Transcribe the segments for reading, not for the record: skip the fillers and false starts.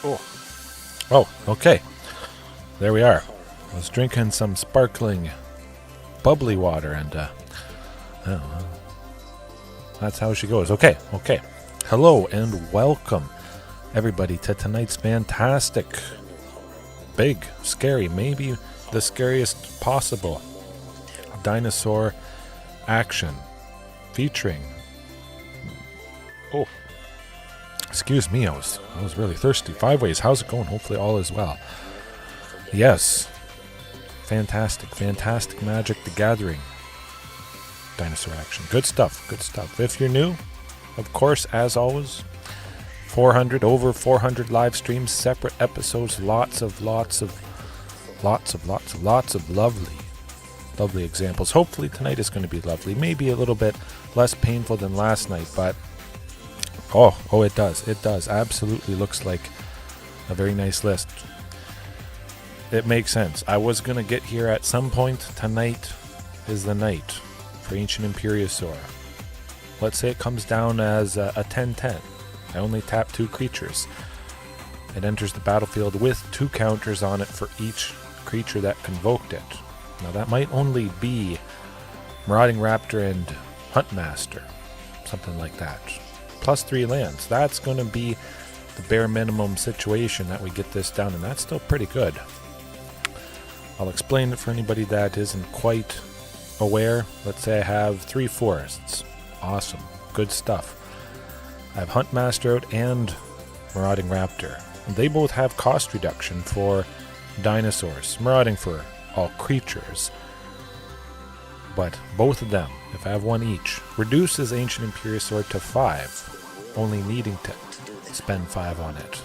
Oh. Oh, okay. There we are. I was drinking some sparkling, bubbly water, and oh, that's how she goes. Okay. Hello and welcome, everybody, to tonight's fantastic, big, scary, maybe the scariest possible dinosaur action featuring. Oh, excuse me, I was really thirsty. 5 Ways, how's it going? Hopefully all is well. Yes, fantastic Magic the Gathering dinosaur action. Good stuff. If you're new, of course, as always, over 400 live streams, separate episodes, lots of lovely examples. Hopefully tonight is going to be lovely. Maybe a little bit less painful than last night, but oh, it does. Absolutely looks like a very nice list. It makes sense. I was going to get here at some point. Tonight is the night for Ancient Imperiosaur. Let's say it comes down as a 10-10. I only tap 2 creatures. It enters the battlefield with 2 counters on it for each creature that convoked it. Now that might only be Marauding Raptor and Huntmaster, something like that. Plus 3 lands. That's going to be the bare minimum situation that we get this down, and that's still pretty good. I'll explain it for anybody that isn't quite aware. Let's say I have 3 forests. Awesome. Good stuff. I have Huntmaster out and Marauding Raptor. They both have cost reduction for dinosaurs. Marauding for all creatures. But both of them, if I have 1 each, reduces Ancient Imperiosaur to 5, only needing to spend 5 on it.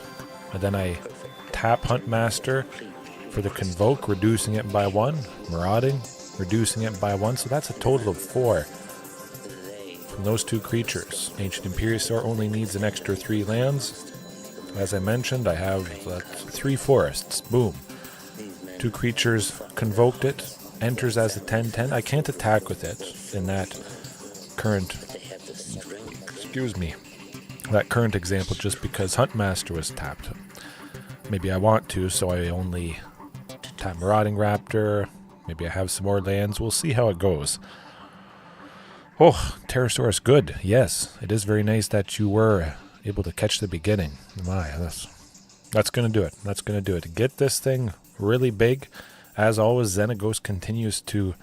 And then I tap Huntmaster for the Convoke, reducing it by 1. Marauding, reducing it by 1. So that's a total of 4 from those 2 creatures. Ancient Imperiosaur only needs an extra 3 lands. As I mentioned, I have 3 forests. Boom. 2 creatures convoked it. Enters as a 10-10. I can't attack with it in that current example just because Huntmaster was tapped. Maybe I want to, so I only tap Marauding Raptor. Maybe I have some more lands. We'll see how it goes. Oh, Pterosaurus, good. Yes, it is very nice that you were able to catch the beginning. My, that's going to do it. That's going to do it. Get this thing really big. As always, Xenagos continues to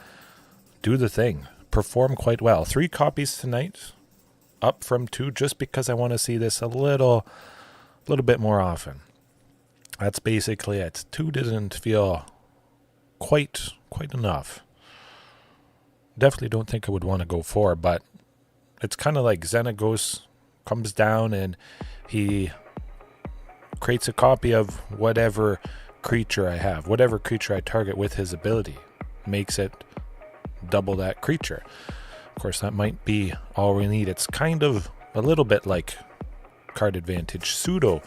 do the thing. Perform quite well. 3 copies tonight, up from 2, just because I want to see this a little bit more often. That's basically it. 2 didn't feel quite enough. Definitely don't think I would want to go 4, but it's kind of like Xenagos comes down and he creates a copy of whatever creature I have. Whatever creature I target with his ability makes it double that creature. Of course, that might be all we need. It's kind of a little bit like card advantage, pseudo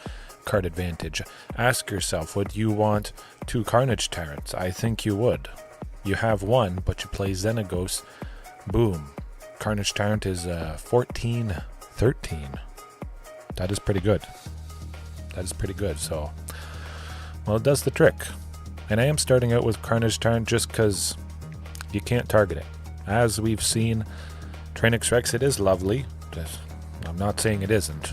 card advantage. Ask yourself, would you want 2 Carnage Tyrants? I think you would. You have 1, but you play Xenagos. Boom. Carnage Tyrant is 14-13. That is pretty good. So, well, it does the trick. And I am starting out with Carnage Tyrant just because you can't target it. As we've seen, Trainix Rex, it is lovely. I'm not saying it isn't.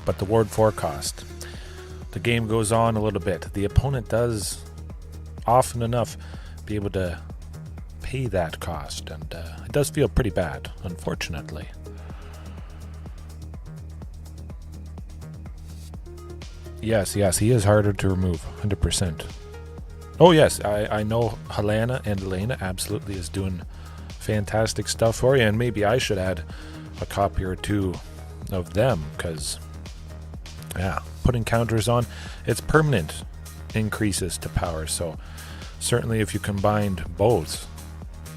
But the Ward 4 cost. The game goes on a little bit. The opponent does often enough be able to pay that cost, and it does feel pretty bad, unfortunately. Yes, he is harder to remove, 100%. Oh yes, I know Helena and Elena absolutely is doing fantastic stuff for you, and maybe I should add a copy or 2 of them, because putting counters on, it's permanent increases to power. So certainly if you combined both,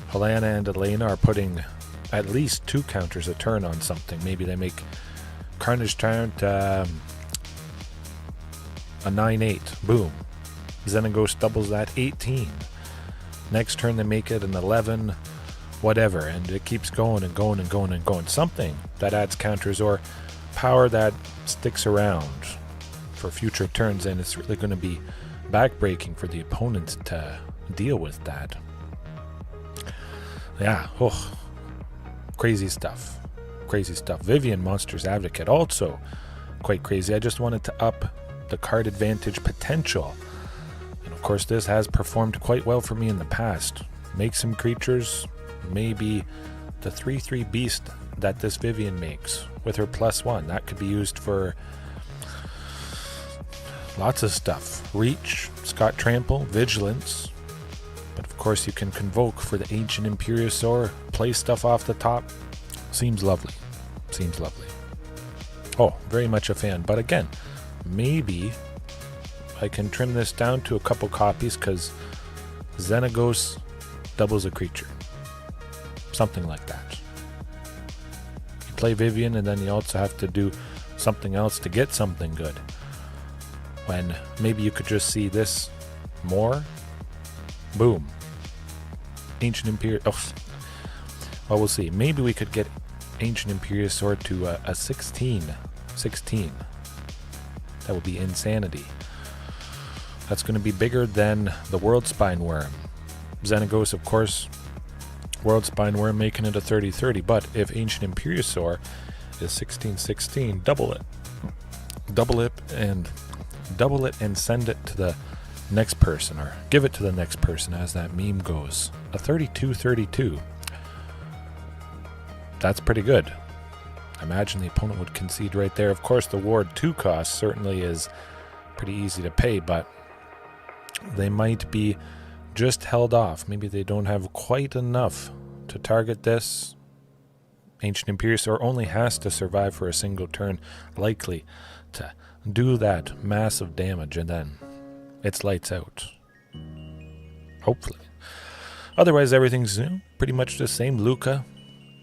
Helena and Elena are putting at least 2 counters a turn on something. Maybe they make Carnage Tyrant a 9-8. Boom. Xenagos doubles that, 18. Next turn they make it an 11, whatever, and it keeps going and going and going and going. Something that adds counters or power that sticks around for future turns, and it's really going to be backbreaking for the opponent to deal with that. Yeah, oh, crazy stuff. Crazy stuff. Vivien, Monster's Advocate, also quite crazy. I just wanted to up the card advantage potential. And of course, this has performed quite well for me in the past. Make some creatures, maybe the 3/3 beast that this Vivien makes with her +1. That could be used for lots of stuff. Reach, Scott Trample, Vigilance. But of course you can convoke for the Ancient Imperiosaur, play stuff off the top. Seems lovely. Seems lovely. Oh, very much a fan. But again, maybe I can trim this down to a couple copies because Xenagos doubles a creature. Something like that. You play Vivien and then you also have to do something else to get something good. When maybe you could just see this more. Boom. Ancient Imperiosaur. Oh. Well, we'll see. Maybe we could get Ancient Imperiosaur to a 16. 16. That would be insanity. That's going to be bigger than the World Spine Worm. Xenagos, of course. World Spine Worm making it a 30/30. But if Ancient Imperiosaur is 16/16, double it. Double it and send it to the next person, or give it to the next person, as that meme goes. A 32/32. That's pretty good. I imagine the opponent would concede right there. Of course, the Ward 2 cost certainly is pretty easy to pay, but they might be just held off. Maybe they don't have quite enough to target this. Ancient Imperiosaur only has to survive for a single turn, likely to do that massive damage, and then it's lights out. Hopefully. Otherwise, everything's pretty much the same. Lukka,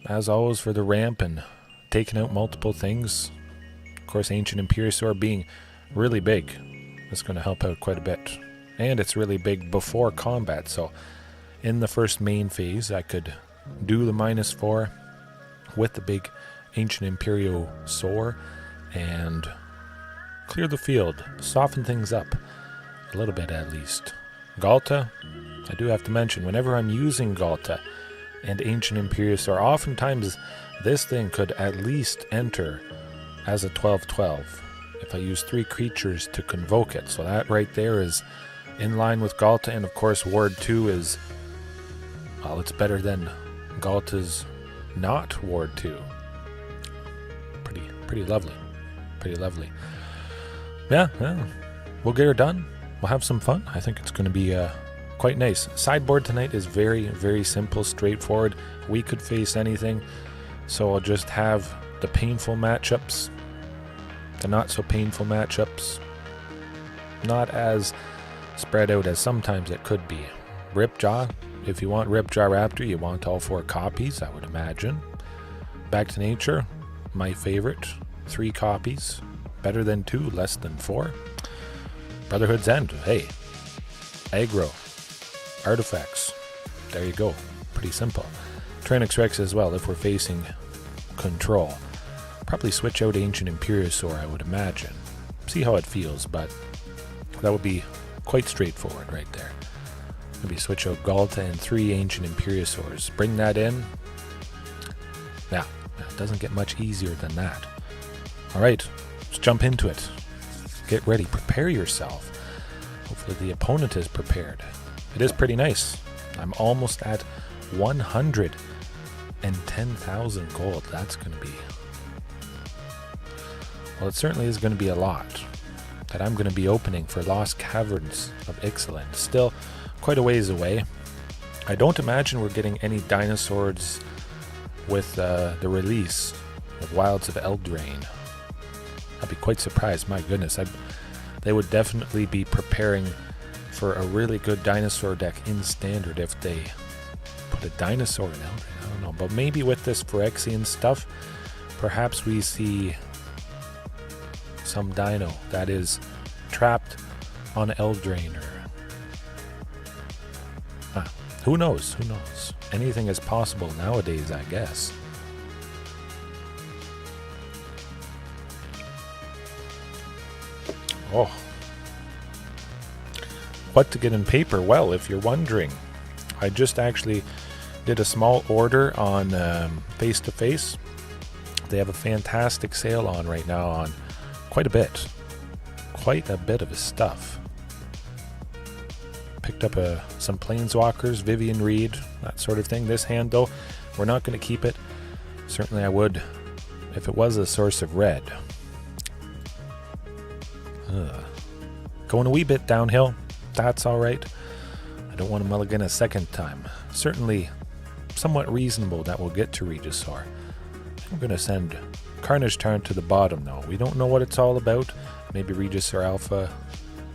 as always, for the ramp and taking out multiple things. Of course, Ancient Imperiosaur being really big. That's going to help out quite a bit. And it's really big before combat, so in the first main phase, I could do the -4 with the big Ancient Imperiosaur and clear the field, soften things up a little bit at least. Ghalta, I do have to mention, whenever I'm using Ghalta and Ancient Imperiosaur, oftentimes this thing could at least enter as a 12/12 if I use 3 creatures to convoke it. So that right there is in line with Ghalta, and of course Ward 2 is, well, it's better than Ghalta's not Ward 2. Pretty lovely. Pretty lovely. Yeah, we'll get her done. We'll have some fun. I think it's going to be quite nice. Sideboard tonight is very, very simple, straightforward. We could face anything, so I'll just have the painful matchups, the not so painful matchups, not as spread out as sometimes it could be. Ripjaw, if you want Ripjaw Raptor, you want all 4 copies, I would imagine. Back to Nature, my favorite, 3 copies. Better than 2, less than 4. Brotherhood's End, hey. Aggro. Artifacts. There you go. Pretty simple. Tyrannosaurus Rex as well, if we're facing control. Probably switch out Ancient Imperiosaur, I would imagine. See how it feels, but that would be quite straightforward right there. Maybe switch out Ghalta and 3 Ancient Imperiosaurs. Bring that in. Now, it doesn't get much easier than that. Alright, let's jump into it. Get ready, prepare yourself. Hopefully the opponent is prepared. It is pretty nice. I'm almost at 110,000 gold. That's going to be... well, it certainly is going to be a lot that I'm going to be opening for Lost Caverns of Ixalan. Still quite a ways away. I don't imagine we're getting any dinosaurs with the release of Wilds of Eldraine. I'd be quite surprised. My goodness, they would definitely be preparing for a really good dinosaur deck in Standard if they put a dinosaur in Eldraine. I don't know, but maybe with this Phyrexian stuff, perhaps we see some dino that is trapped on Eldraine. Who knows? Who knows? Anything is possible nowadays, I guess. Oh. What to get in paper? Well, if you're wondering, I just actually did a small order on Face to Face. They have a fantastic sale on right now on quite a bit of his stuff. Picked up some Planeswalkers, Vivien Reed, that sort of thing. This hand, though, we're not going to keep it. Certainly I would if it was a source of red. Going a wee bit downhill. That's alright. I don't want to mulligan a second time. Certainly somewhat reasonable that we'll get to Regisaur. I'm going to send Carnage Tyrant to the bottom, though. We don't know what it's all about. Maybe Regisaur Alpha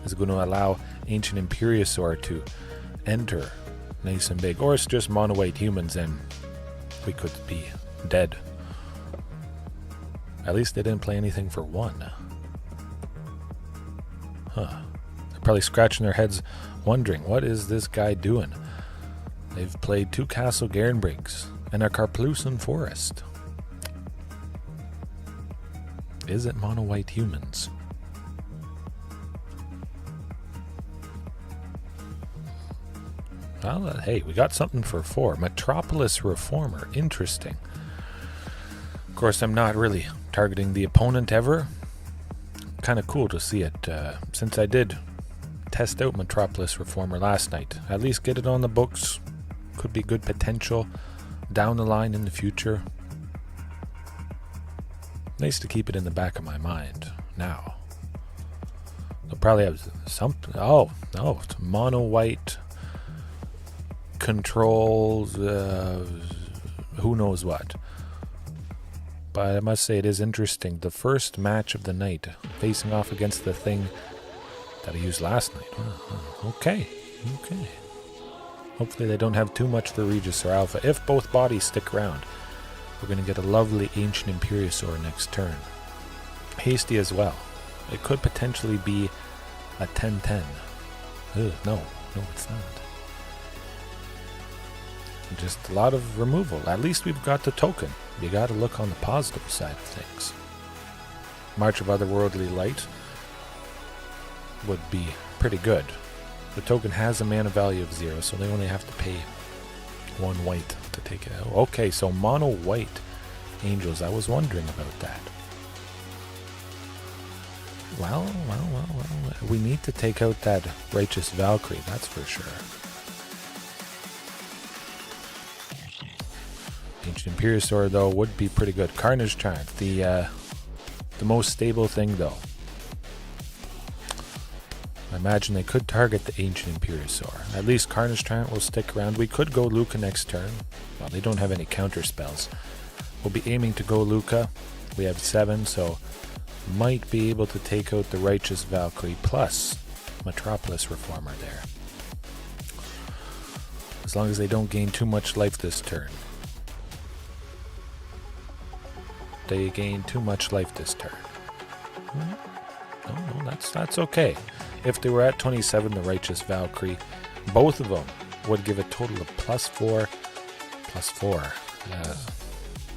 is going to allow Ancient Imperiosaur to enter nice and big. Or it's just mono-white humans and we could be dead. At least they didn't play anything for one. Huh. They're probably scratching their heads wondering, what is this guy doing? They've played 2 Castle Garenbrigs and a Karplusan Forest. Is it mono-white humans? Well, hey, we got something for 4. Metropolis Reformer. Interesting. Of course, I'm not really targeting the opponent ever. Kind of cool to see it, since I did test out Metropolis Reformer last night. At least get it on the books. Could be good potential down the line in the future. Nice to keep it in the back of my mind now. They'll probably have something. Oh, it's mono-white controls, who knows what. But I must say it is interesting. The first match of the night, facing off against the thing that I used last night. Okay. Hopefully they don't have too much for Regisaur Alpha. If both bodies stick around, we're going to get a lovely Ancient Imperiosaur next turn. Hasty as well. It could potentially be a 10-10. No, it's not. Just a lot of removal. At least we've got the token. You got to look on the positive side of things. March of Otherworldly Light would be pretty good. The token has a mana value of 0, so they only have to pay 1 white to take it out. Okay, so mono white angels. I was wondering about that. Well. We need to take out that Righteous Valkyrie, that's for sure. Ancient Imperiosaur, though, would be pretty good. Carnage Tyrant, the most stable thing, though. I imagine they could target the Ancient Imperiosaur. At least Carnage Tyrant will stick around. We could go Lukka next turn. Well, they don't have any counter spells. We'll be aiming to go Lukka. We have 7, so might be able to take out the Righteous Valkyrie plus Metropolis Reformer there. As long as they don't gain too much life this turn. They gain too much life this turn. No, that's okay. If they were at 27, the Righteous Valkyrie, both of them would give a total of +4.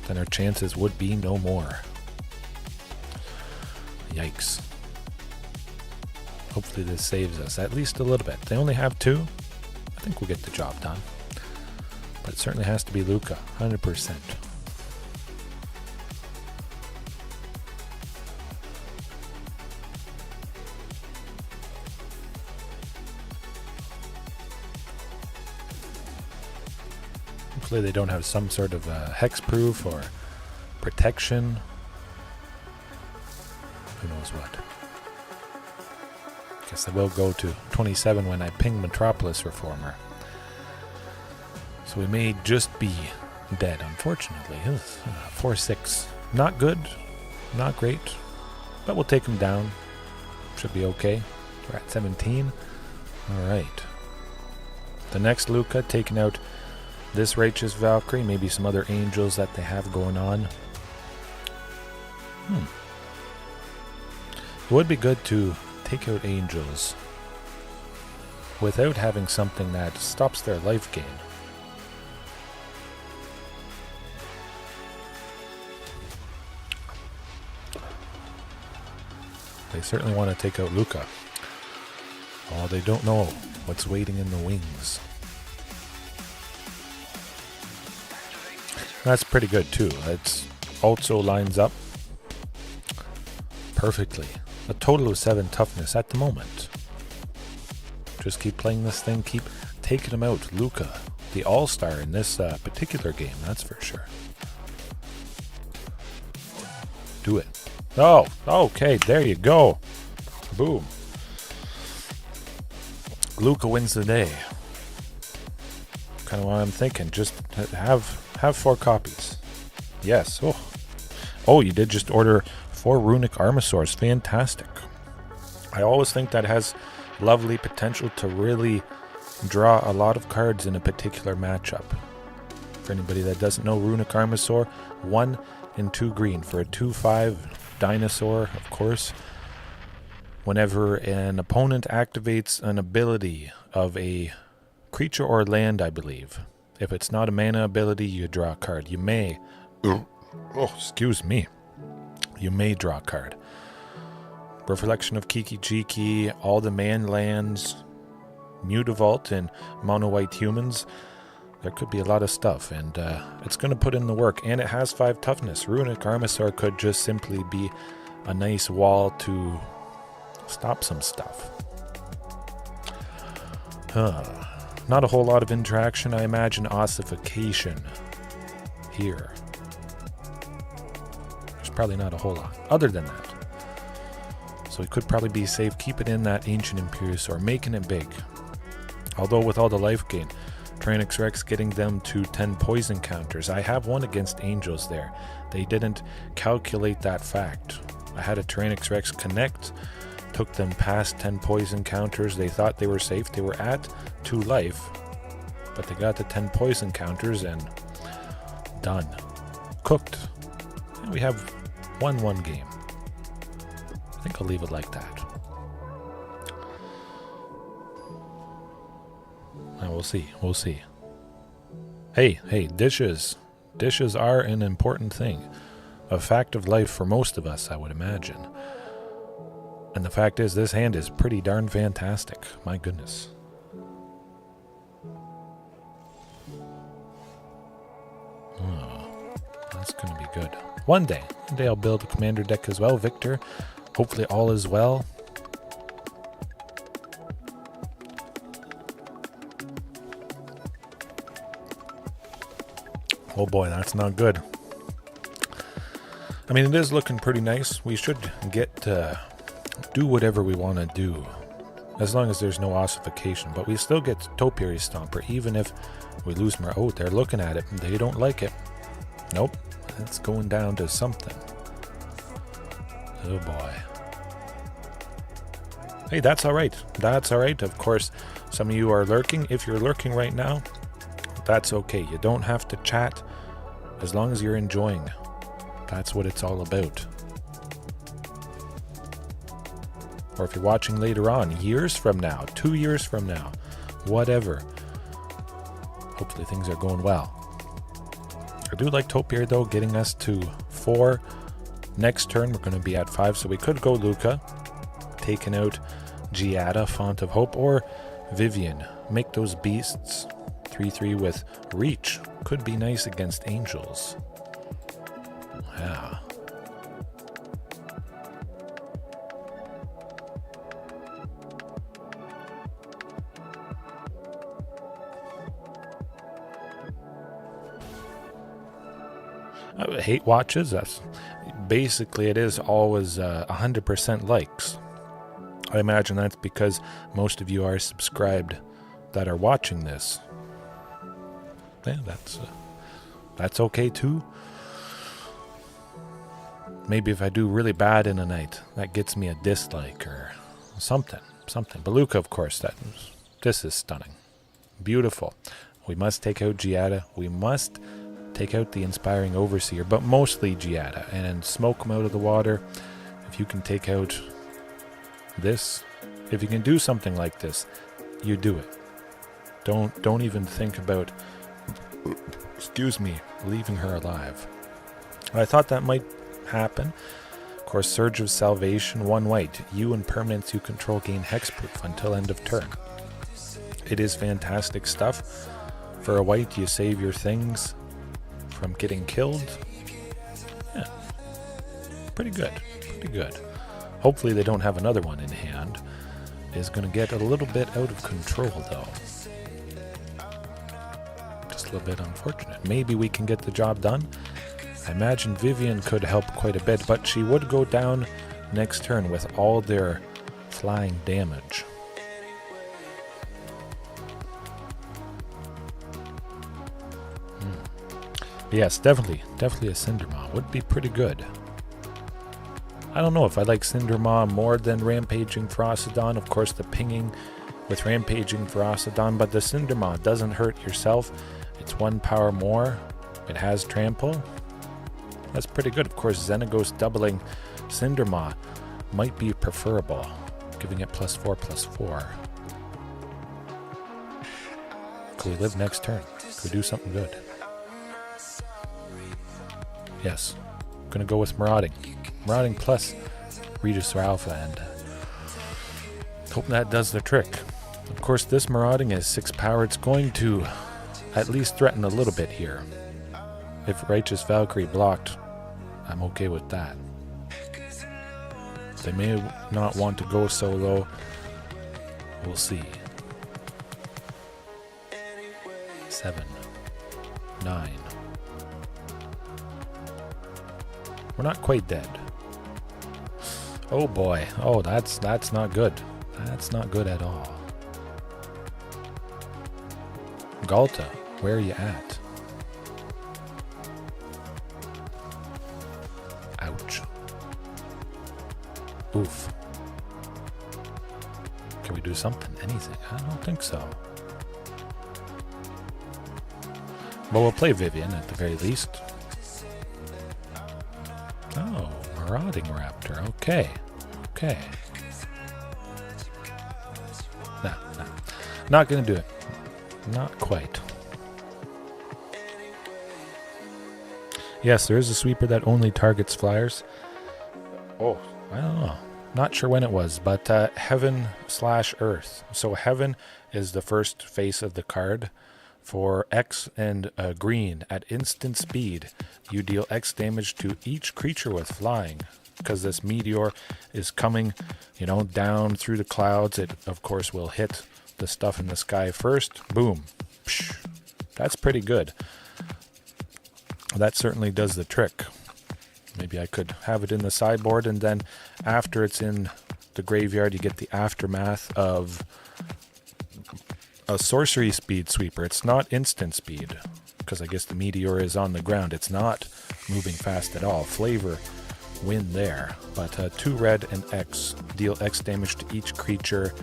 Then our chances would be no more. Yikes. Hopefully this saves us at least a little bit. They only have 2. I think we'll get the job done. But it certainly has to be Lukka, 100%. Hopefully they don't have some sort of hexproof or protection. Who knows what. Guess I will go to 27 when I ping Metropolis Reformer. So we may just be dead, unfortunately. 4-6. Not good. Not great. But we'll take him down. Should be okay. We're at 17. Alright. The next Lukka taking out this Righteous Valkyrie, maybe some other angels that they have going on. It would be good to take out angels without having something that stops their life gain. They certainly want to take out Lukka. Oh, they don't know what's waiting in the wings. That's pretty good too. It also lines up perfectly. A total of 7 toughness at the moment. Just keep playing this thing, keep taking him out. Lukka, the all-star in this particular game, that's for sure. Do it. Oh, okay, there you go. Boom. Lukka wins the day. Kind of what I'm thinking. Just have 4 copies. Yes. Oh, you did just order 4 runic Armasaurs. Fantastic. I always think that has lovely potential to really draw a lot of cards in a particular matchup. For anybody that doesn't know, runic Armasaur, 1 and 2 green for a 2/5 Dinosaur, of course. Whenever an opponent activates an ability of a creature or land, I believe. If it's not a mana ability, you draw a card. You may... excuse me. You may draw a card. Reflection of Kiki Jiki, all the man lands, Mutavault and mono white humans. There could be a lot of stuff, and it's going to put in the work. And it has 5 toughness. Runic Armasaur could just simply be a nice wall to stop some stuff. Not a whole lot of interaction. I imagine ossification here. There's probably not a whole lot other than that. So it could probably be safe. Keep it in that Ancient Imperiosaur, making it big. Although with all the life gain, Tyrannosaurus Rex getting them to 10 poison counters. I have one against Angels there. They didn't calculate that fact. I had a Tyrannosaurus Rex connect, took them past 10 poison counters. They thought they were safe. They were at 2 life, but they got the 10 poison counters and done. Cooked. And we have 1-1 game. I think I'll leave it like that. And we'll see. We'll see. Hey, dishes. Dishes are an important thing. A fact of life for most of us, I would imagine. And the fact is, this hand is pretty darn fantastic. My goodness. That's going to be good. One day I'll build a commander deck as well, Victor. Hopefully all is well. Oh boy, that's not good. I mean, it is looking pretty nice. We should get to do whatever we want to do, as long as there's no ossification. But we still get Topiary Stomper, even if we lose more. Oh, they're looking at it. They don't like it. Nope. It's going down to something. Oh boy. Hey, that's all right. That's all right. Of course, some of you are lurking. If you're lurking right now, that's okay. You don't have to chat as long as you're enjoying. That's what it's all about. Or if you're watching later on, years from now, 2 years from now, whatever. Hopefully things are going well. I do like Topiary though, getting us to 4. Next turn we're going to be at 5, so we could go Lukka, taking out Giada, Font of Hope, or Vivien. Make those beasts 3/3 with reach. Could be nice against Angels. Yeah. Hate watches, that's basically, it is always 100% likes. I imagine that's because most of you are subscribed that are watching this. Yeah, that's okay too. Maybe if I do really bad in a night, that gets me a dislike or something. But Lukka, of course, this is stunning. Beautiful. We must take out Giada. We must take out the Inspiring Overseer, but mostly Giada, and smoke them out of the water. If you can take out this, if you can do something like this, you do it. Don't even think about, excuse me, leaving her alive. I thought that might happen, Of course, Surge of Salvation, 1 white. You and permanents you control gain hexproof until end of turn. It is fantastic stuff. For a white, you save your things from getting killed. Yeah, pretty good, pretty good. Hopefully they don't have another one in hand. Is going to get a little bit out of control, though. Just a little bit unfortunate. Maybe we can get the job done. I imagine Vivien could help quite a bit, but she would go down next turn with all their flying damage. Yes, definitely a Cindermaw would be pretty good. I don't know if I like Cindermaw more than Rampaging Ferocidon. Of course, the pinging with Rampaging Ferocidon, but the Cindermaw doesn't hurt yourself. It's 1 power more. It has trample. That's pretty good. Of course, Xenagos doubling Cindermaw might be preferable, giving it +4/+4. Could we live next turn? Could we do something good? Yes. I'm going to go with Marauding. Marauding plus Regisaur Alpha, and hope that does the trick. Of course, this Marauding is 6 power. It's going to at least threaten a little bit here. If Righteous Valkyrie blocked, I'm okay with that. They may not want to go solo. We'll see. 7, 9. We're not quite dead. Oh boy. Oh, that's not good. That's not good at all. Galta, where are you at? Ouch. Oof. Can we do something? Anything? I don't think so. But we'll play Vivien at the very least. Oh, Marauding Raptor. Okay. Okay. No. Not gonna do it. Not quite. Yes, there is a sweeper that only targets flyers. Oh, I don't know. Not sure when it was, but Heaven/Earth. So Heaven is the first face of the card. For X and green, at instant speed, you deal X damage to each creature with flying. Because this meteor is coming, down through the clouds, it, of course, will hit the stuff in the sky first. Boom. Psh. That's pretty good. That certainly does the trick. Maybe I could have it in the sideboard, and then after it's in the graveyard, you get the aftermath of a sorcery speed sweeper. It's not instant speed, because I guess the meteor is on the ground. It's not moving fast at all. Flavor win there. But 2 red and X. Deal X damage to each creature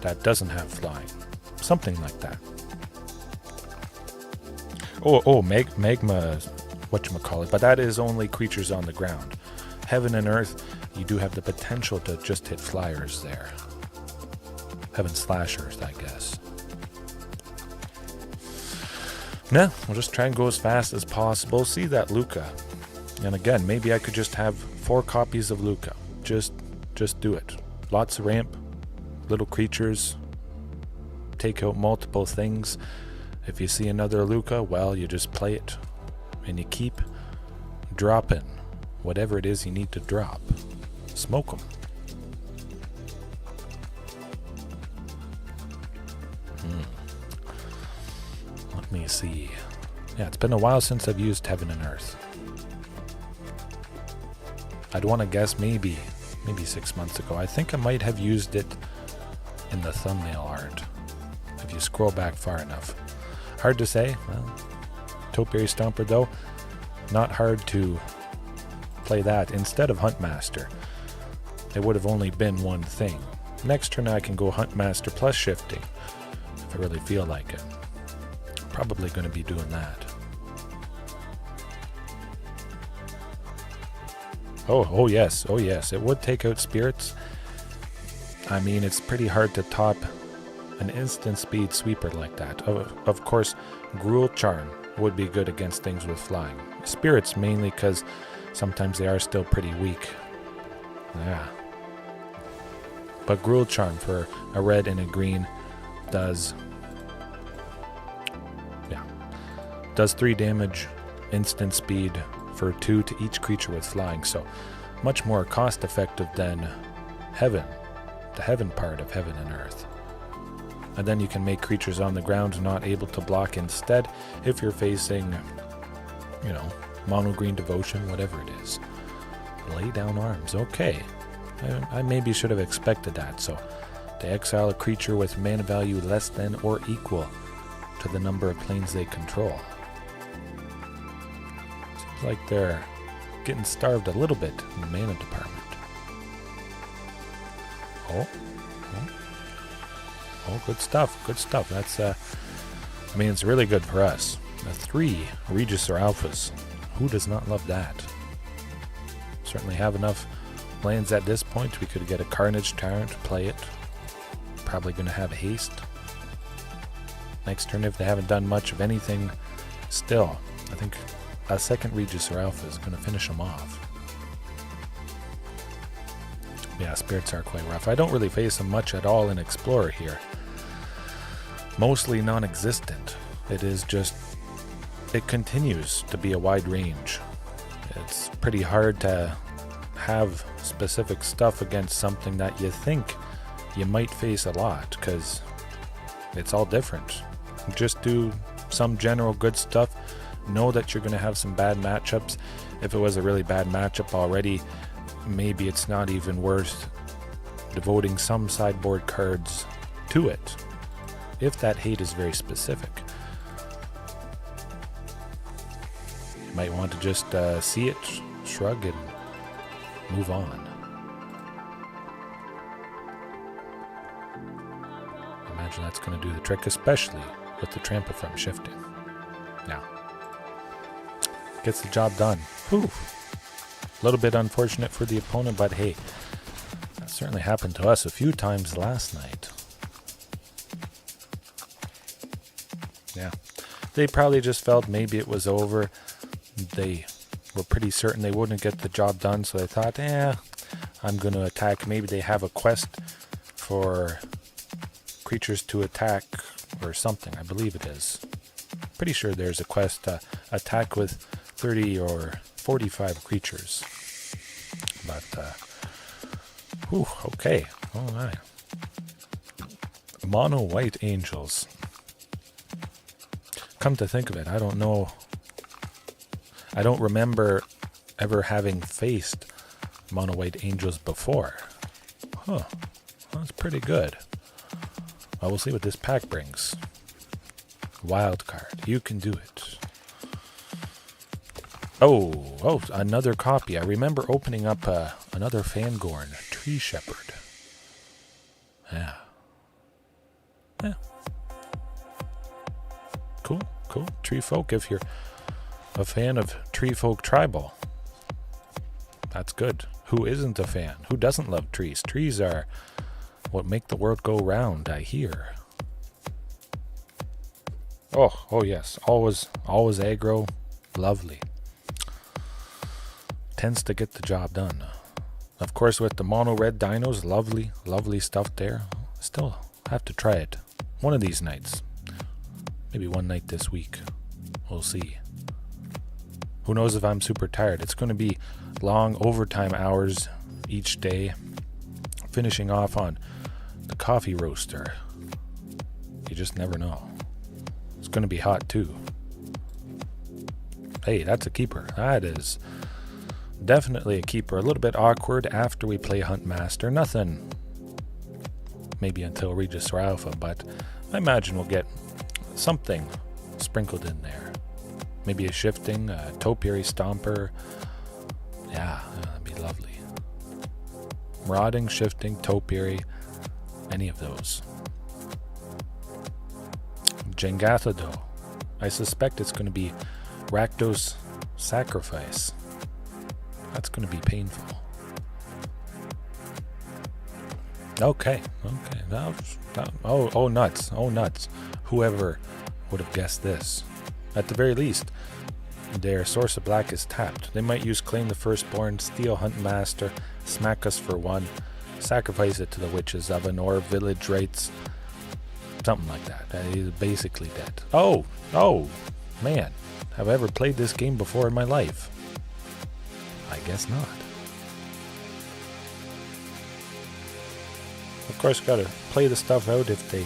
that doesn't have flying. Something like that. Magma, whatchamacallit, but that is only creatures on the ground. Heaven and Earth, you do have the potential to just hit flyers there. Heaven/Earth, I guess. No, we'll just try and go as fast as possible. See that Lukka. And again, maybe I could just have 4 copies of Lukka. Just do it. Lots of ramp, little creatures, take out multiple things. If you see another Lukka, well, you just play it. And you keep dropping whatever it is you need to drop. Smoke them. Let me see. Yeah, it's been a while since I've used Heaven and Earth. I'd want to guess maybe 6 months ago. I think I might have used it in the thumbnail art, if you scroll back far enough. Hard to say. Well, Topiary Stomper, though, not hard to play that instead of Huntmaster. It would have only been one thing. Next turn I can go Huntmaster plus Shifting, if I really feel like it. Probably going to be doing that. Oh yes, it would take out spirits. I mean, it's pretty hard to top an instant speed sweeper like that. Of course, Gruul Charm would be good against things with flying. Spirits mainly because sometimes they are still pretty weak. Yeah. But Gruul Charm for a red and a green does 3 damage, instant speed for 2 to each creature with flying, so much more cost effective than Heaven, the Heaven part of Heaven and Earth. And then you can make creatures on the ground not able to block instead if you're facing, mono green devotion, whatever it is. Lay down arms, okay. I maybe should have expected that. So they exile a creature with mana value less than or equal to the number of planes they control. Seems like they're getting starved a little bit in the mana department. Oh, good stuff, good stuff. That's, it's really good for us. 3 Regis or Alphas. Who does not love that? Certainly have enough lands at this point. We could get a Carnage Tyrant to play it. Probably going to have haste. Next turn, if they haven't done much of anything, still, I think a second Regis or Alpha is going to finish them off. Yeah, Spirits are quite rough. I don't really face them much at all in Explorer here. Mostly non-existent. It is just, it continues to be a wide range. It's pretty hard to have specific stuff against something that you think you might face a lot, because it's all different. Just do some general good stuff. Know that you're going to have some bad matchups. If it was a really bad matchup already, maybe it's not even worth devoting some sideboard cards to it, if that hate is very specific. You might want to just see it, shrug, and move on. I imagine that's going to do the trick, especially with the Trample from Shifting. Now, gets the job done. Whew. A little bit unfortunate for the opponent, but hey, that certainly happened to us a few times last night. Yeah, they probably just felt maybe it was over. They were pretty certain they wouldn't get the job done, so they thought, I'm going to attack. Maybe they have a quest for creatures to attack or something. I believe it is. Pretty sure there's a quest to attack with 30 or 45 creatures. But, okay. All right. Mono White Angels. Come to think of it, I don't know. I don't remember ever having faced Mono White Angels before. Huh. That's pretty good. Well, we'll see what this pack brings. Wild card. You can do it. Oh, another copy. I remember opening up another Fangorn, Tree Shepherd. Yeah. Cool. Tree Folk, if you're a fan of Tree Folk Tribal. That's good. Who isn't a fan? Who doesn't love trees? Trees are what make the world go round, I hear. Oh yes. Always aggro. Lovely. Tends to get the job done. Of course, with the mono red dinos, lovely stuff there. Still have to try it one of these nights. Maybe one night this week. We'll see. Who knows if I'm super tired. It's going to be long overtime hours each day. Finishing off on the coffee roaster. You just never know. It's going to be hot too. Hey, that's a keeper. That is definitely a keeper. A little bit awkward after we play Huntmaster. Nothing maybe until Regis or Alpha, but I imagine we'll get something sprinkled in there. Maybe a Shifting, a Topiary Stomper. Yeah, that'd be lovely. Marauding, Shifting, Topiary, any of those. Jengatha, though. I suspect it's going to be Rakdos Sacrifice. That's going to be painful. Okay. Nuts. Whoever would have guessed this. At the very least, Their Source of Black is tapped. They might use Claim the Firstborn, steal Huntmaster, smack us for 1, sacrifice it to the Witch's Oven, or Village Rites. Something like that. He's basically dead. Oh, man. Have I ever played this game before in my life? I guess not. Of course, gotta play the stuff out if they...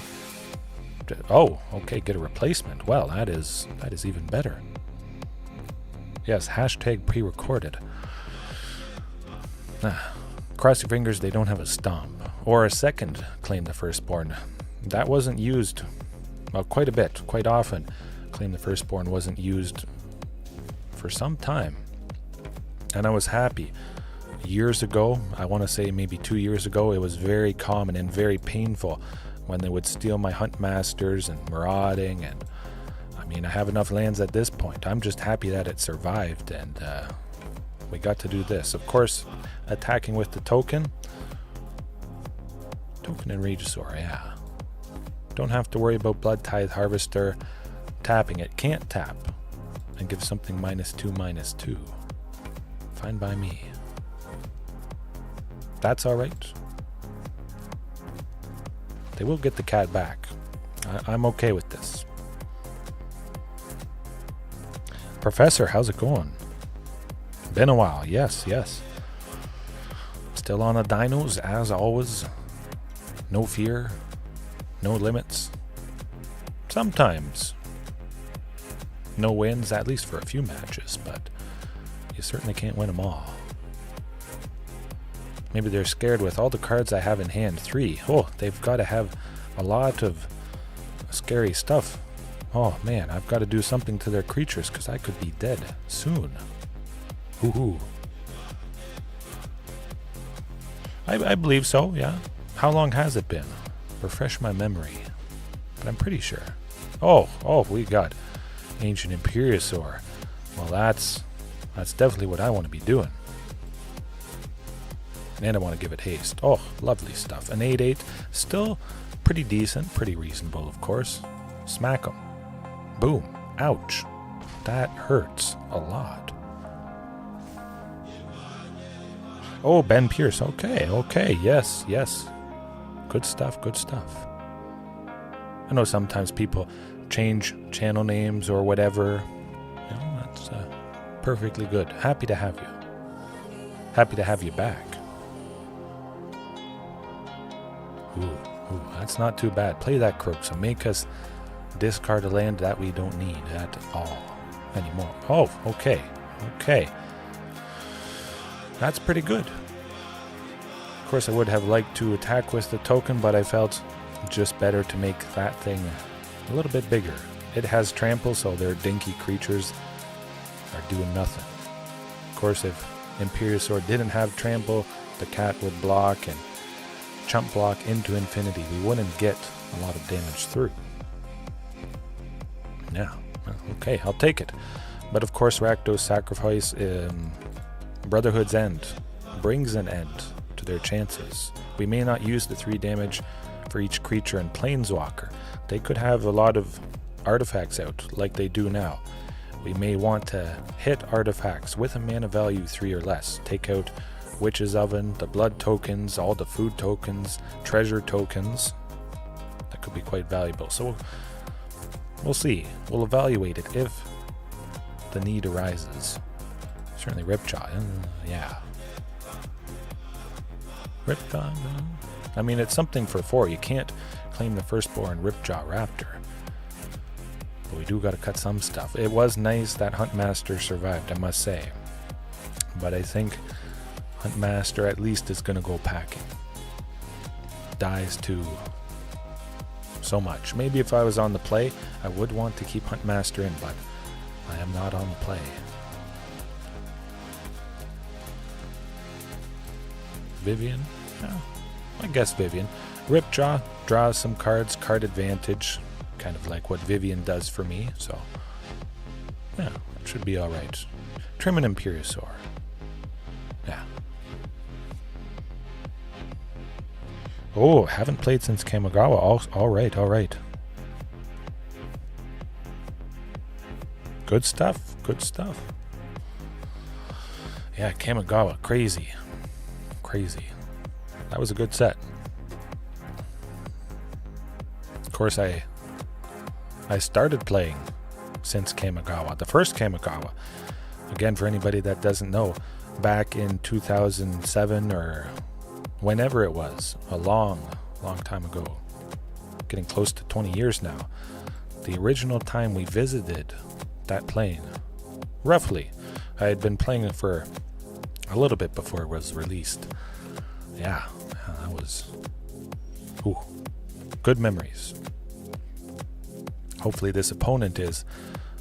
Oh, okay, get a replacement. Well, that is even better. Yes, hashtag pre-recorded. Cross your fingers they don't have a stomp. Or a second Claim the Firstborn. That wasn't used, well, quite a bit, quite often. Claim the Firstborn wasn't used for some time. And I was happy. Years ago, I want to say maybe 2 years ago, it was very common and very painful when they would steal my Huntmasters and Marauding, and I mean, I have enough lands at this point. I'm just happy that it survived, and we got to do this. Of course, attacking with the token and Ragesaur, yeah. Don't have to worry about Blood Tithe Harvester. Tapping it, can't tap, and give something -2/-2. Fine by me. That's alright. They will get the cat back. I'm okay with this. Professor, how's it going? Been a while, yes. Still on the dinos, as always. No fear, no limits. Sometimes no wins, at least for a few matches, but you certainly can't win them all. Maybe they're scared with all the cards I have in hand. 3. Oh, they've got to have a lot of scary stuff. Oh man, I've got to do something to their creatures because I could be dead soon. Hoo-hoo. I believe so, yeah. How long has it been? Refresh my memory. But I'm pretty sure. Oh, we got Ancient Imperiosaur. Well, that's definitely what I want to be doing. And I want to give it haste. Oh, lovely stuff. An 8/8, still pretty decent, pretty reasonable, of course. Smack him. Boom. Ouch. That hurts a lot. Oh, Ben Pierce. Okay. Yes. Good stuff. I know sometimes people change channel names or whatever. You know, that's perfectly good. Happy to have you. Happy to have you back. Ooh, that's not too bad. Play that croak, so make us discard a land that we don't need at all anymore. Oh, okay. That's pretty good. Of course, I would have liked to attack with the token, but I felt just better to make that thing a little bit bigger. It has trample, so their dinky creatures are doing nothing. Of course, if Imperiosaur didn't have trample, the cat would block and chump block into infinity. We wouldn't get a lot of damage through. Yeah, okay, I'll take it. But of course, Rakdos Sacrifice, Brotherhood's End, brings an end to their chances. We may not use the 3 damage for each creature in Planeswalker. They could have a lot of artifacts out, like they do now. We may want to hit artifacts with a mana value 3 or less. Take out Witch's Oven, the blood tokens, all the food tokens, treasure tokens. That could be quite valuable. So we'll see. We'll evaluate it if the need arises. Certainly Ripjaw. Yeah. Ripjaw. I mean, it's something for 4. You can't claim the firstborn Ripjaw Raptor. But we do got to cut some stuff. It was nice that Huntmaster survived, I must say. But I think Huntmaster at least is going to go packing. Dies to so much. Maybe if I was on the play, I would want to keep Huntmaster in, but I am not on the play. Vivien? No, I guess Vivien. Ripjaw draws some cards, card advantage, kind of like what Vivien does for me, so yeah, it should be alright. Trim an Imperiosaur. Yeah. Oh, haven't played since Kamigawa. Alright. Good stuff. Good stuff. Yeah, Kamigawa. Crazy. Crazy. That was a good set. Of course, I started playing since Kamigawa. The first Kamigawa. Again, for anybody that doesn't know, back in 2007 or whenever it was, a long time ago, getting close to 20 years now, the original time we visited that plane, roughly, I had been playing it for a little bit before it was released. Yeah, that was good memories. Hopefully this opponent is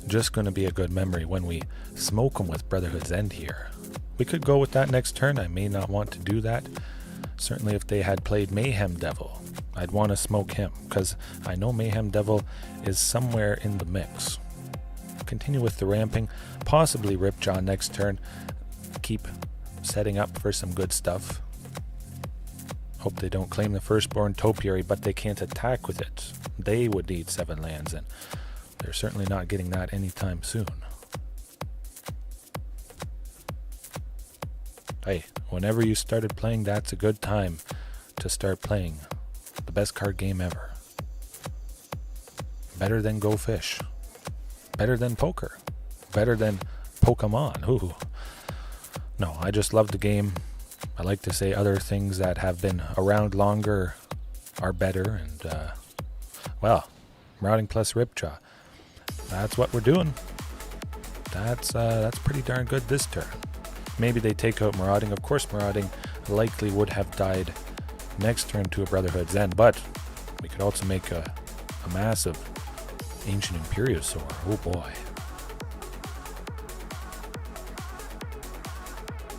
just going to be a good memory when we smoke him with Brotherhood's End here. We could go with that next turn. I may not want to do that. Certainly if they had played Mayhem Devil, I'd want to smoke him, because I know Mayhem Devil is somewhere in the mix. Continue with the ramping, possibly Ripjaw next turn. Keep setting up for some good stuff. Hope they don't claim the Firstborn Topiary, but they can't attack with it. They would need 7 lands, and they're certainly not getting that anytime soon. Hey, whenever you started playing, that's a good time to start playing the best card game ever. Better than Go Fish. Better than poker. Better than Pokemon. Ooh. No, I just love the game. I like to say other things that have been around longer are better, and well, Marauding plus Ripjaw. That's what we're doing. That's pretty darn good this turn. Maybe they take out Marauding. Of course, Marauding likely would have died next turn to a Brotherhood's End, but we could also make a massive Ancient Imperiosaur. Oh boy.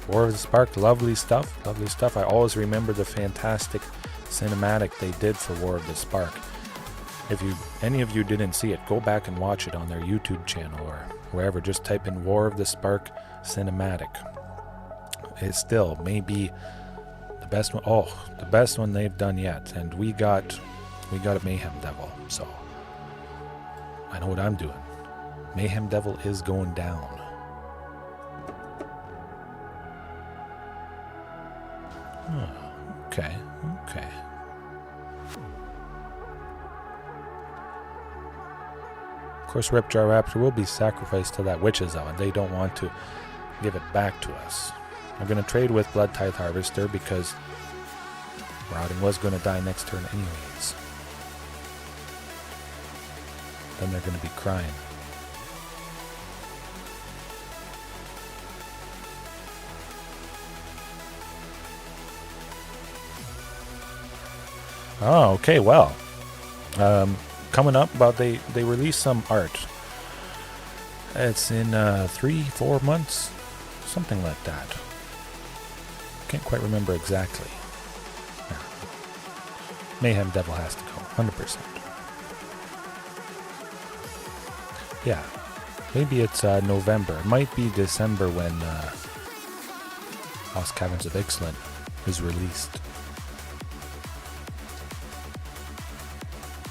War of the Spark, lovely stuff. Lovely stuff. I always remember the fantastic cinematic they did for War of the Spark. If any of you didn't see it, go back and watch it on their YouTube channel or wherever. Just type in War of the Spark cinematic. It's still maybe the best one. Oh, the best one they've done yet. And we got a Mayhem Devil, so I know what I'm doing. Mayhem Devil is going down. Okay. Of course, Ripjaw Raptor will be sacrificed to that Witch's Oven. They don't want to give it back to us. I'm going to trade with Blood Tithe Harvester because Marauding was going to die next turn anyways. Then they're going to be crying. Oh, okay, well. Coming up, but they released some art. It's in 3-4 months, something like that. Can't quite remember exactly. Yeah. Mayhem Devil has to go, 100%. Yeah, maybe it's November. It might be December when Lost Caverns of Ixalan is released.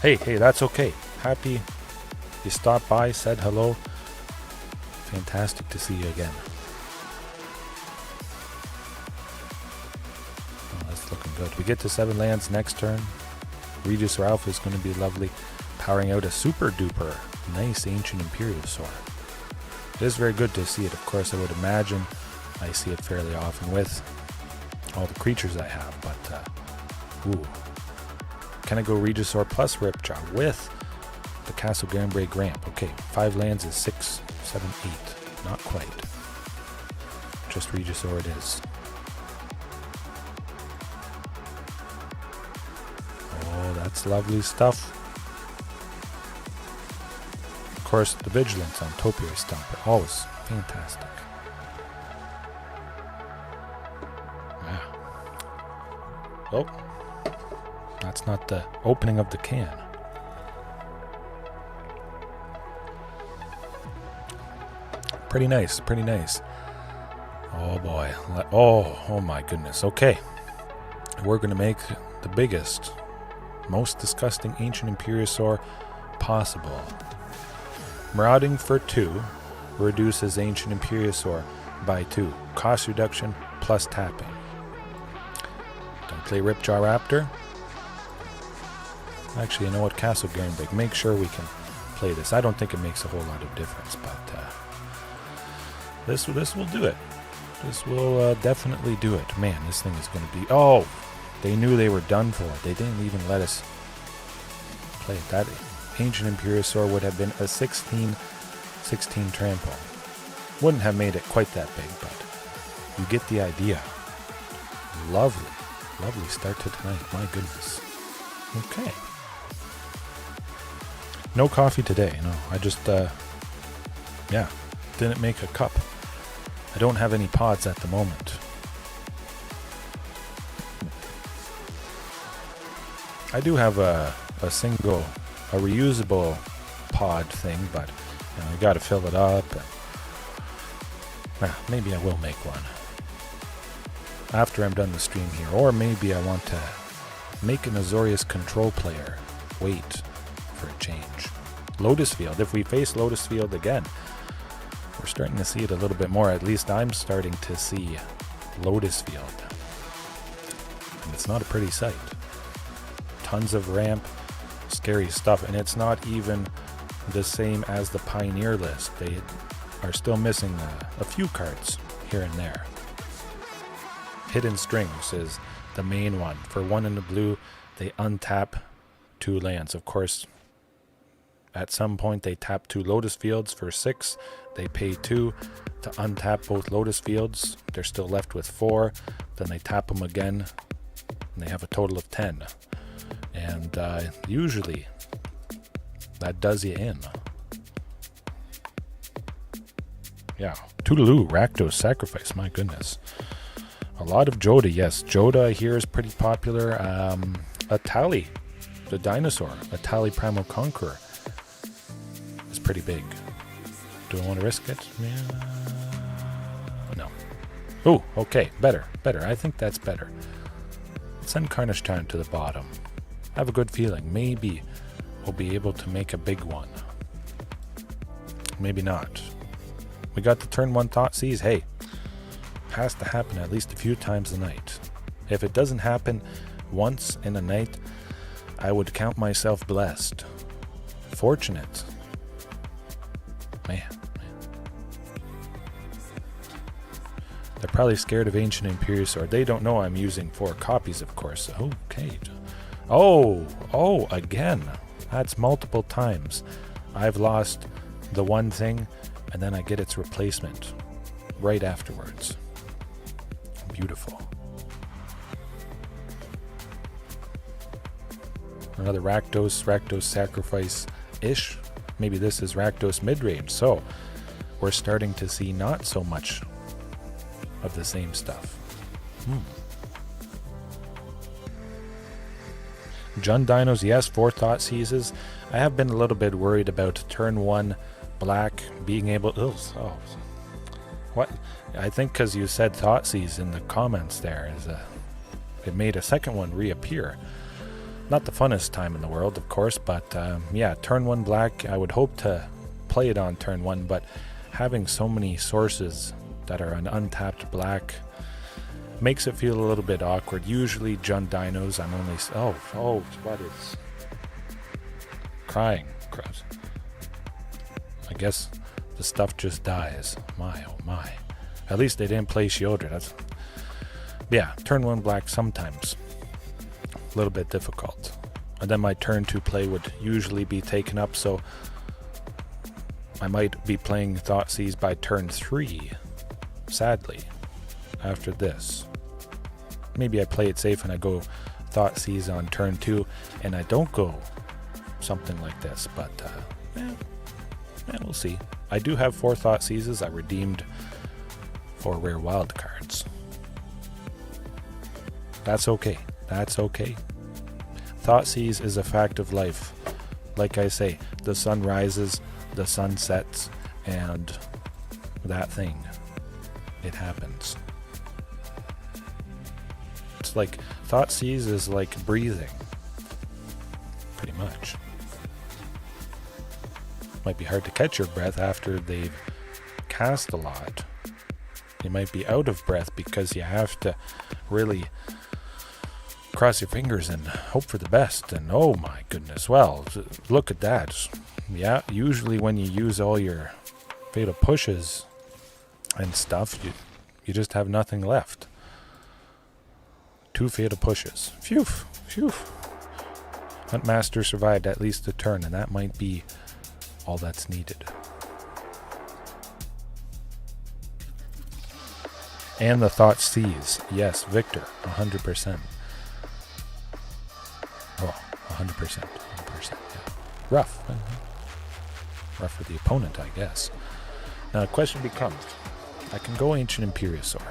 Hey, that's okay. Happy you stopped by, said hello. Fantastic to see you again. Oh, that's looking good. We get to 7 lands next turn. Regis Ralph is going to be lovely. Powering out a super duper nice Ancient Imperiosaur. It is very good to see it. Of course, I would imagine I see it fairly often with all the creatures I have, but ooh. Can I go Regisaur plus Ripjaw with the Castle Gambray Gramp? Okay, 5 lands is 6, 7, 8. Not quite. Just Regisaur it is. Oh, that's lovely stuff. Of course, the Vigilance on Topiary Stomper. Always fantastic. Yeah. Oh. That's not the opening of the can. Pretty nice, pretty nice. Oh boy. Oh my goodness. Okay. We're going to make the biggest, most disgusting Ancient Imperiosaur possible. Marauding for 2. reduces Ancient Imperiosaur by 2. Cost reduction plus tapping. Don't play Ripjaw Raptor. Actually, you know what? Castle Garenbig. Make sure we can play this. I don't think it makes a whole lot of difference, but this will do it. This will definitely do it. Man, this thing is going to be... Oh! They knew they were done for. They didn't even let us play it. That Ancient Imperiosaur would have been a 16 trample. Wouldn't have made it quite that big, but you get the idea. Lovely start to tonight. My goodness. Okay. No coffee today. No, I just, didn't make a cup. I don't have any pods at the moment. I do have a reusable pod thing, but I got to fill it up. And, maybe I will make one after I'm done the stream here, or maybe I want to make an Azorius control player. Wait for a change. Lotus Field. If we face Lotus Field again, we're starting to see it a little bit more. At least I'm starting to see Lotus Field, and it's not a pretty sight. Tons of ramp, scary stuff, and it's not even the same as the Pioneer list. They are still missing a few cards here and there. Hidden Strings is the main one. For 1 in the blue, they untap 2 lands. Of course, at some point they tap 2 Lotus Fields. For 6, they pay 2 to untap both Lotus Fields. They're still left with 4. Then they tap them again, and they have a total of 10. And usually that does you in. Yeah. Toodaloo, Rakdos Sacrifice, my goodness. A lot of Joda, yes. Joda here is pretty popular. Atali, the dinosaur, Atali Primal Conqueror, is pretty big. Do I want to risk it? Yeah. No. Oh, okay. Better. I think that's better. Send Carnage Time to the bottom. I have a good feeling. Maybe we'll be able to make a big one. Maybe not. We got the turn 1 Thoughtseize. Hey, has to happen at least a few times a night. If it doesn't happen once in a night, I would count myself blessed. Fortunate. Man. They're probably scared of Ancient Imperiosaur. They don't know I'm using 4 copies, of course. Okay. Oh, again. That's multiple times. I've lost the one thing, and then I get its replacement right afterwards. Beautiful. Another Rakdos Sacrifice-ish. Maybe this is Rakdos Midrange. So we're starting to see not so much of the same stuff. Jund Dinos, yes, 4 Thoughtseizes. I have been a little bit worried about turn 1 black being able... What? I think because you said Thoughtseize in the comments there, it made a second one reappear. Not the funnest time in the world, of course, but yeah, turn 1 black, I would hope to play it on turn 1, but having so many sources that are an untapped black makes it feel a little bit awkward. Usually Jund Dinos, I'm only... Oh, what is... Crying. I guess the stuff just dies. My, oh my. At least they didn't play Shiodra. Yeah, turn 1 black sometimes a little bit difficult. And then my turn 2 play would usually be taken up, so I might be playing Thoughtseize by turn 3, sadly, after this. Maybe I play it safe and I go Thoughtseize on turn 2, and I don't go something like this, but we'll see. I do have 4 Thoughtseizes I redeemed for rare wild cards. That's okay. Thoughtseize is a fact of life. Like I say, the sun rises, the sun sets, and that thing, it happens. It's like, Thoughtseize is like breathing. Pretty much. Might be hard to catch your breath after they've cast a lot. You might be out of breath because you have to really cross your fingers and hope for the best. And oh my goodness, well, look at that. Yeah, usually when you use all your fatal pushes and stuff, you just have nothing left. 2 fatal pushes. Phew, phew. Huntmaster survived at least a turn, and that might be all that's needed. And the thought sees. Yes, Victor, 100%. Oh, 100%. 100%, yeah. Rough. Rough for the opponent, I guess. Now the question becomes, I can go Ancient Imperiosaur.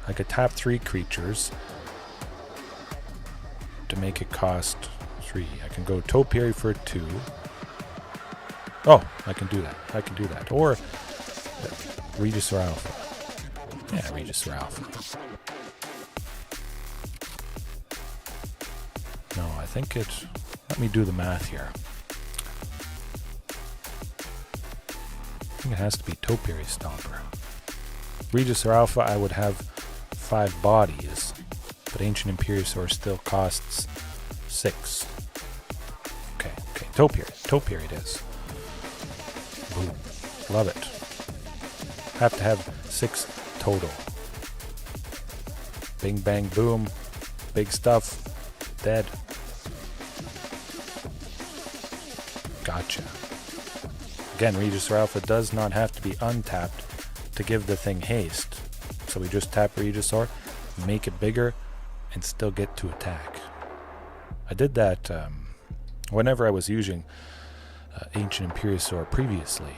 I could tap 3 creatures to make it cost 3. I can go Topiary for 2. Oh, I can do that. I can do that. Or Regisaur Alpha. Yeah, Regisaur Alpha. No, I think it... Let me do the math here. I think it has to be Topiary Stomper. Regisaur Alpha, I would have 5 bodies, but Ancient Imperiosaur still costs 6. Okay, Topiary it is. Boom. Love it. Have to have 6 total. Bing, bang, boom. Big stuff. Dead. Gotcha. Again, Regisaur Alpha does not have to be untapped to give the thing haste. So we just tap Regisaur, make it bigger, and still get to attack. I did that whenever I was using Ancient Imperiosaur previously.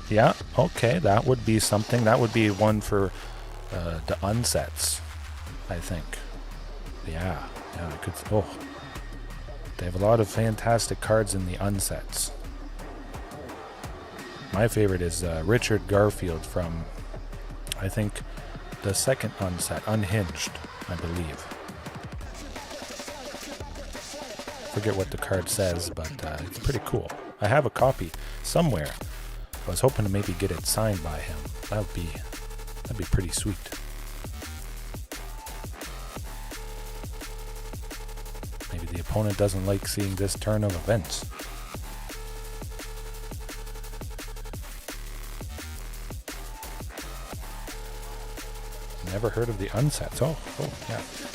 Yeah, okay, that would be something. That would be one for the unsets, I think. Yeah, I could... Oh. They have a lot of fantastic cards in the unsets. My favorite is Richard Garfield from, I think, the second unset, Unhinged, I believe. Forget what the card says, but it's pretty cool. I have a copy somewhere. I was hoping to maybe get it signed by him. That'd be pretty sweet. Maybe the opponent doesn't like seeing this turn of events. Never heard of the unsets. Oh,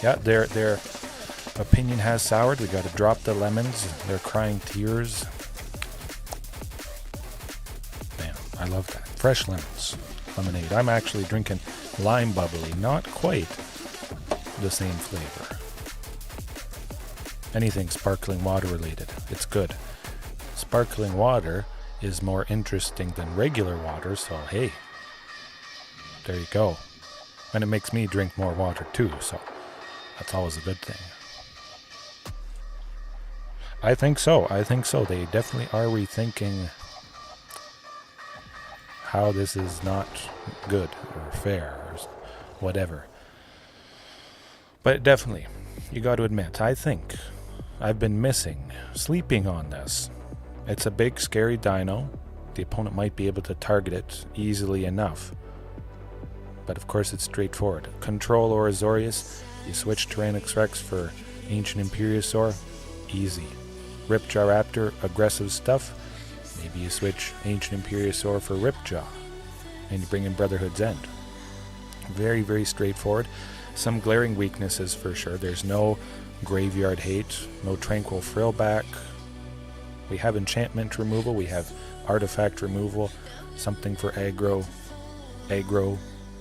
yeah. Their opinion has soured. We got to drop the lemons. They're crying tears. Man, I love that. Fresh lemons, lemonade. I'm actually drinking lime bubbly. Not quite the same flavor. Anything sparkling water related, it's good. Sparkling water is more interesting than regular water, so hey, there you go. And it makes me drink more water too, so that's always a good thing. I think so. They definitely are rethinking how this is not good or fair or whatever. But definitely, you got to admit, I think I've been sleeping on this. It's a big, scary dino. The opponent might be able to target it easily enough. But of course, it's straightforward. Control or Azorius, you switch Tyrannosaurus Rex for Ancient Imperiosaur, easy. Ripjaw Raptor, aggressive stuff. Maybe you switch Ancient Imperiosaur for Ripjaw, and you bring in Brotherhood's End. Very, very straightforward. Some glaring weaknesses for sure. There's no Graveyard Hate, no Tranquil Frillback. We have enchantment removal, we have artifact removal, something for aggro,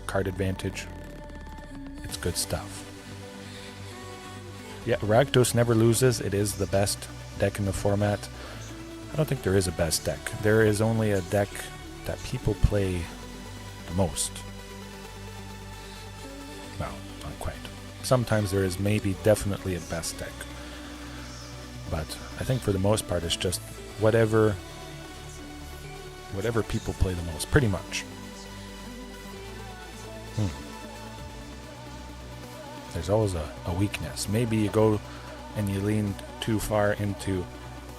card advantage. It's good stuff. Yeah, Rakdos never loses. It is the best deck in the format. I don't think there is a best deck. There is only a deck that people play the most. Well, not quite. Sometimes there is maybe definitely a best deck. But I think for the most part it's just whatever people play the most, pretty much. There's always a weakness. Maybe you go and you lean too far into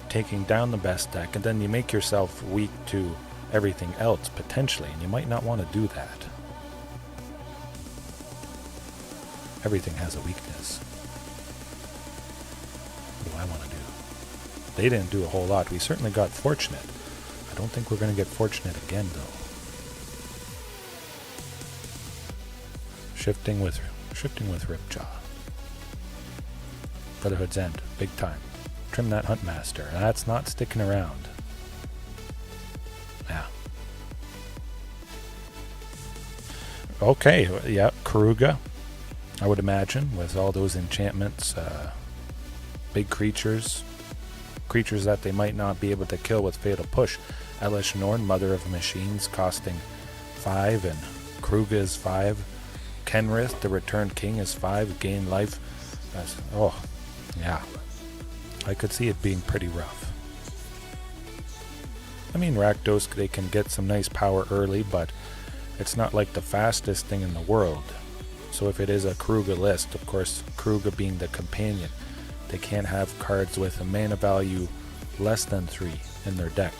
taking down the best deck, and then you make yourself weak to everything else potentially, and you might not want to do that. Everything has a weakness. What do I want to do? They didn't do a whole lot. We certainly got fortunate. I don't think we're going to get fortunate again, though. Shifting with Ripjaw. Brotherhood's End, big time. Trim that Huntmaster. That's not sticking around. Yeah. Okay, yeah, Karuga, I would imagine, with all those enchantments, big creatures that they might not be able to kill with Fatal Push. Elish Norn, Mother of Machines, costing 5, and Karuga is 5. Kenrith, the Returned King, is 5, gain life. Oh, yeah. I could see it being pretty rough. I mean, Rakdos, they can get some nice power early, but it's not like the fastest thing in the world. So if it is a Karuga list, of course, Karuga being the companion, they can't have cards with a mana value less than 3 in their deck.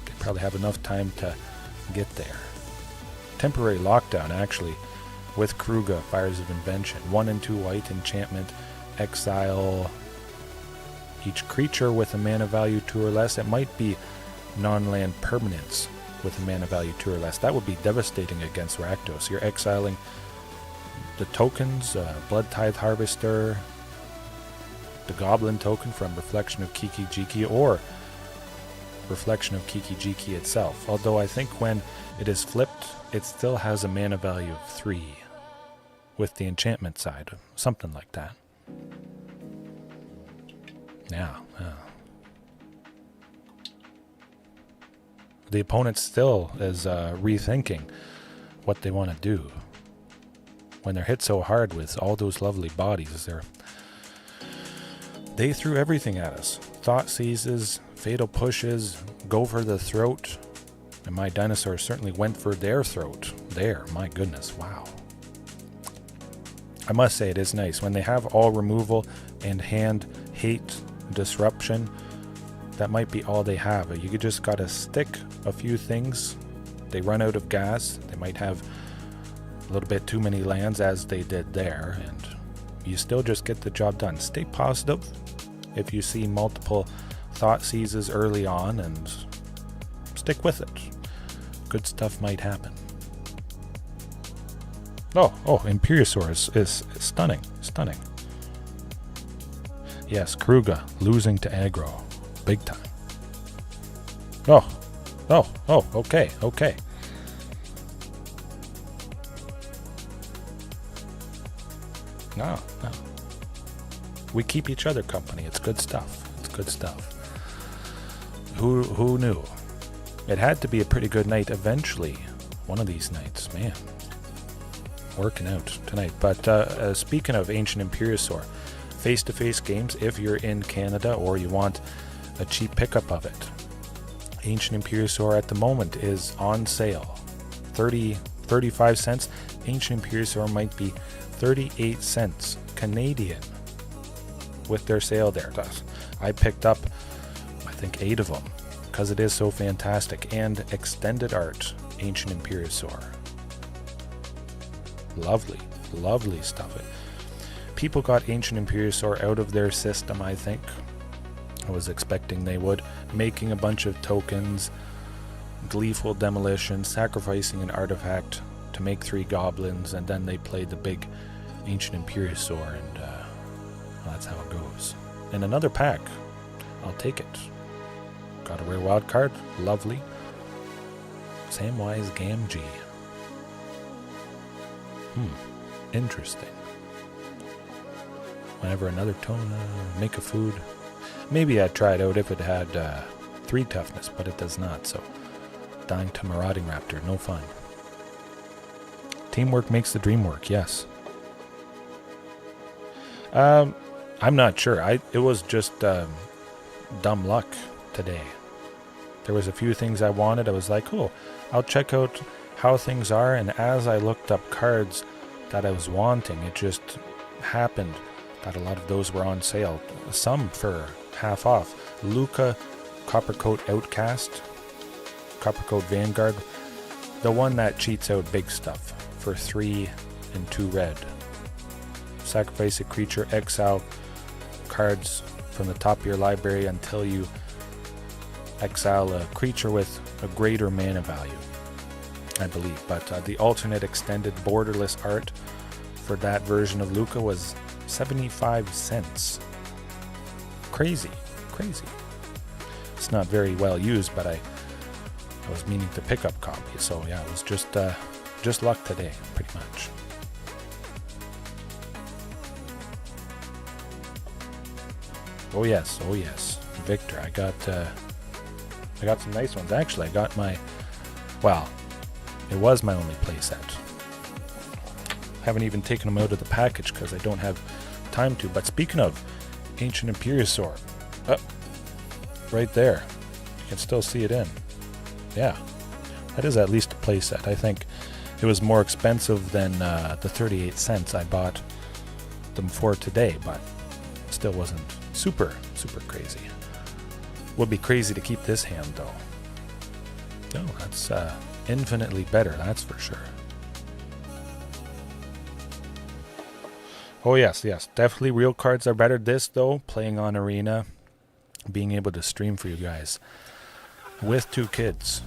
They probably have enough time to get there. Temporary Lockdown, actually, with Karuga, Fires of Invention. 1 and 2 white enchantment, exile each creature with a mana value 2 or less. It might be non-land permanents with a mana value 2 or less. That would be devastating against Rakdos. You're exiling the tokens, Blood Tithe Harvester, the Goblin token from Reflection of Kiki-Jiki, or Reflection of Kiki-Jiki itself. Although I think when it is flipped, it still has a mana value of 3 with the enchantment side, something like that. Yeah. The opponent still is rethinking what they want to do. When they're hit so hard with all those lovely bodies, they threw everything at us. Thought Seizes, Fatal Pushes, go for the throat. And my Dinosaur certainly went for their throat. There, my goodness, wow. I must say it is nice. When they have all removal and hand hate disruption, that might be all they have. You just gotta stick a few things. They run out of gas. They might have a little bit too many lands, as they did there, and you still just get the job done. Stay positive if you see multiple Thought Seizes early on, and stick with it. Good stuff might happen. Oh, Imperiosaur is stunning. Yes, Karuga losing to Aggro. Big time. Okay. No. We keep each other company. It's good stuff. Who knew? It had to be a pretty good night eventually. One of these nights, man. Working out tonight. But speaking of Ancient Imperiosaur, face-to-face games, if you're in Canada or you want a cheap pickup of it, Ancient Imperiosaur at the moment is on sale. 35 cents. Ancient Imperiosaur might be 38 cents Canadian with their sale there. I picked up, I think, 8 of them because it is so fantastic. And extended art, Ancient Imperiosaur. Lovely stuff. People got Ancient Imperiosaur out of their system, I think. I was expecting they would. Making a bunch of tokens, gleeful demolition, sacrificing an artifact to make 3 goblins, and then they played the big Ancient Imperiosaur, and that's how it goes. And another pack. I'll take it. Got a rare wild card. Lovely. Samwise Gamgee. Interesting. Whenever another tone, make a food. Maybe I'd try it out if it had 3 toughness, but it does not, so dying to Marauding Raptor, no fun. Teamwork makes the dream work, yes. I'm not sure. It was just dumb luck today. There was a few things I wanted. I was like, oh, I'll check out how things are, and as I looked up cards that I was wanting, it just happened Thought a lot of those were on sale. Some for half off. Lukka, Coppercoat Outcast, Coppercoat Vanguard. The one that cheats out big stuff for 3 and 2 red. Sacrifice a creature, exile cards from the top of your library until you exile a creature with a greater mana value, I believe. But the alternate extended borderless art for that version of Lukka was 75 cents. Crazy. It's not very well used, but I was meaning to pick up copies, so yeah, it was just luck today, pretty much. Oh yes, Victor. I got some nice ones. Actually, I got my, well, it was my only playset. Haven't even taken them out of the package because I don't have time to. But speaking of Ancient Imperiosaur, right there, you can still see it in. Yeah, that is at least a playset. I think it was more expensive than the 38 cents I bought them for today, but still wasn't super crazy. Would be crazy to keep this hand though. No, that's infinitely better, that's for sure. Oh yes, definitely real cards are better. This though, playing on Arena, being able to stream for you guys with 2 kids,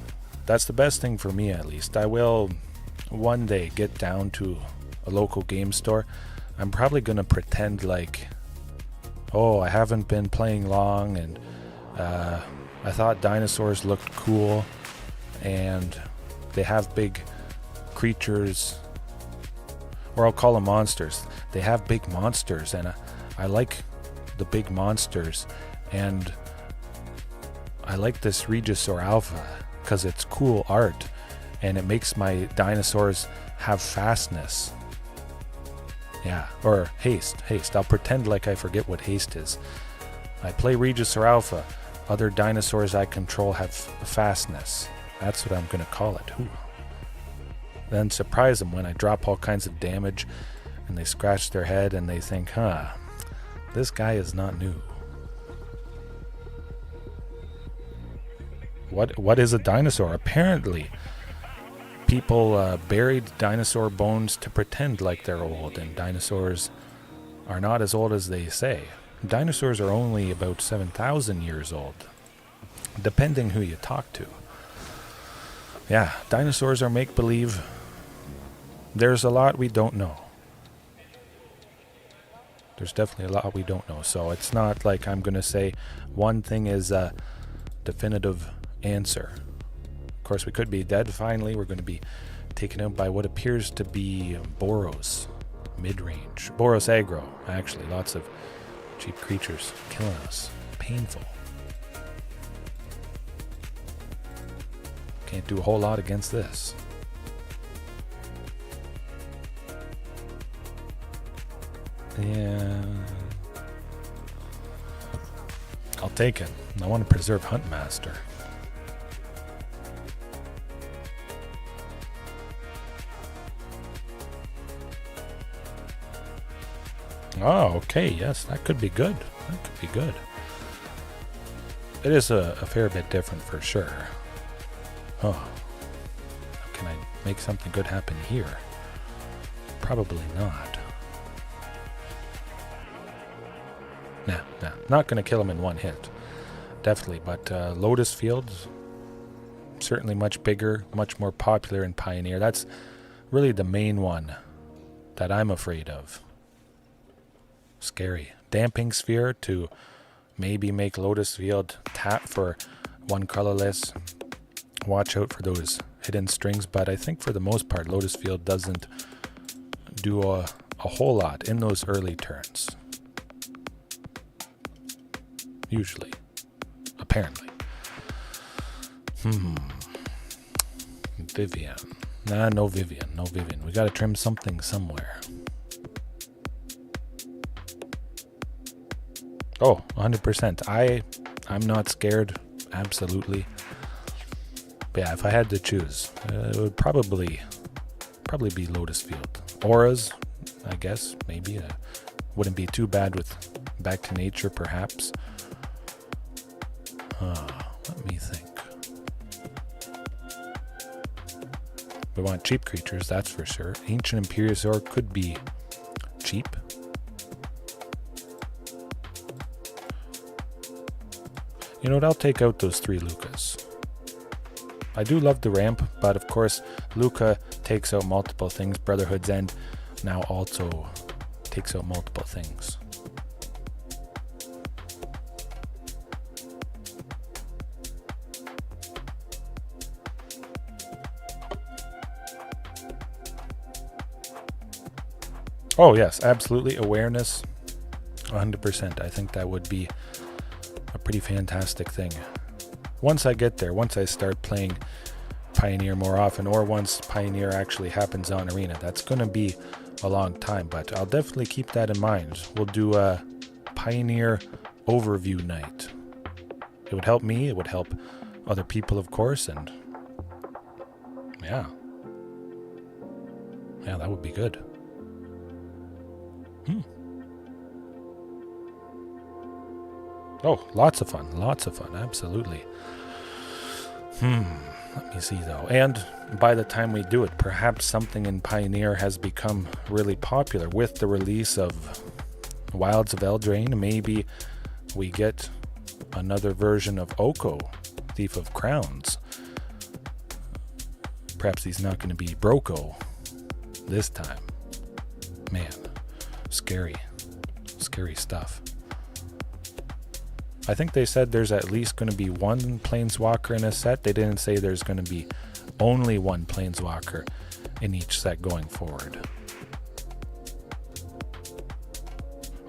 that's the best thing for me at least. I will one day get down to a local game store. I'm probably gonna pretend like, oh, I haven't been playing long, and I thought dinosaurs looked cool, and they have big creatures, or I'll call them monsters. They have big monsters, and I like the big monsters, and I like this Regisaur Alpha because it's cool art, and it makes my dinosaurs have fastness. Yeah, or haste. I'll pretend like I forget what haste is. I play Regisaur Alpha. Other dinosaurs I control have fastness. That's what I'm going to call it. Ooh. Then surprise them when I drop all kinds of damage and they scratch their head and they think, this guy is not new. What is a dinosaur? Apparently, people buried dinosaur bones to pretend like they're old, and dinosaurs are not as old as they say. Dinosaurs are only about 7,000 years old, depending who you talk to. Yeah, dinosaurs are make-believe. There's a lot we don't know. There's definitely a lot we don't know, so it's not like I'm going to say one thing is a definitive answer. Of course, we could be dead. Finally, we're going to be taken out by what appears to be Boros Midrange. Boros Aggro, actually. Lots of cheap creatures killing us. Painful. Can't do a whole lot against this. Yeah. I'll take it. I want to preserve Huntmaster. Oh, okay, yes, that could be good. That could be good. It is a fair bit different for sure. Oh, how can I make something good happen here? Probably not. Nah, not going to kill him in one hit. Definitely, but Lotus Field's certainly much bigger, much more popular in Pioneer. That's really the main one that I'm afraid of. Scary. Damping Sphere to maybe make Lotus Field tap for 1 colorless. Watch out for those hidden strings, but I think for the most part Lotus Field doesn't do a whole lot in those early turns. Usually. Apparently. Vivien. Nah, no Vivien. We gotta trim something somewhere. Oh, 100%. I'm not scared. Absolutely. But yeah, if I had to choose, it would probably be Lotus Field. Auras, I guess, maybe. Wouldn't be too bad with Back to Nature, perhaps. Let me think. We want cheap creatures, that's for sure. Ancient Imperiosaur could be cheap. You know what, I'll take out those 3 Lukkas. I do love the ramp, but of course Lukka takes out multiple things. Brotherhood's End now also takes out multiple things. Oh yes, absolutely. Awareness, 100%. I think that would be a pretty fantastic thing. Once I get there, once I start playing Pioneer more often, or once Pioneer actually happens on Arena, that's going to be a long time, but I'll definitely keep that in mind. We'll do a Pioneer overview night. It would help me, it would help other people, of course, and yeah, that would be good. Oh, lots of fun, absolutely. Let me see though. And by the time we do it, perhaps something in Pioneer has become really popular with the release of Wilds of Eldraine. Maybe we get another version of Oko, Thief of Crowns. Perhaps he's not going to be Broko this time. Man, scary stuff. I think they said there's at least going to be 1 Planeswalker in a set. They didn't say there's going to be only 1 Planeswalker in each set going forward.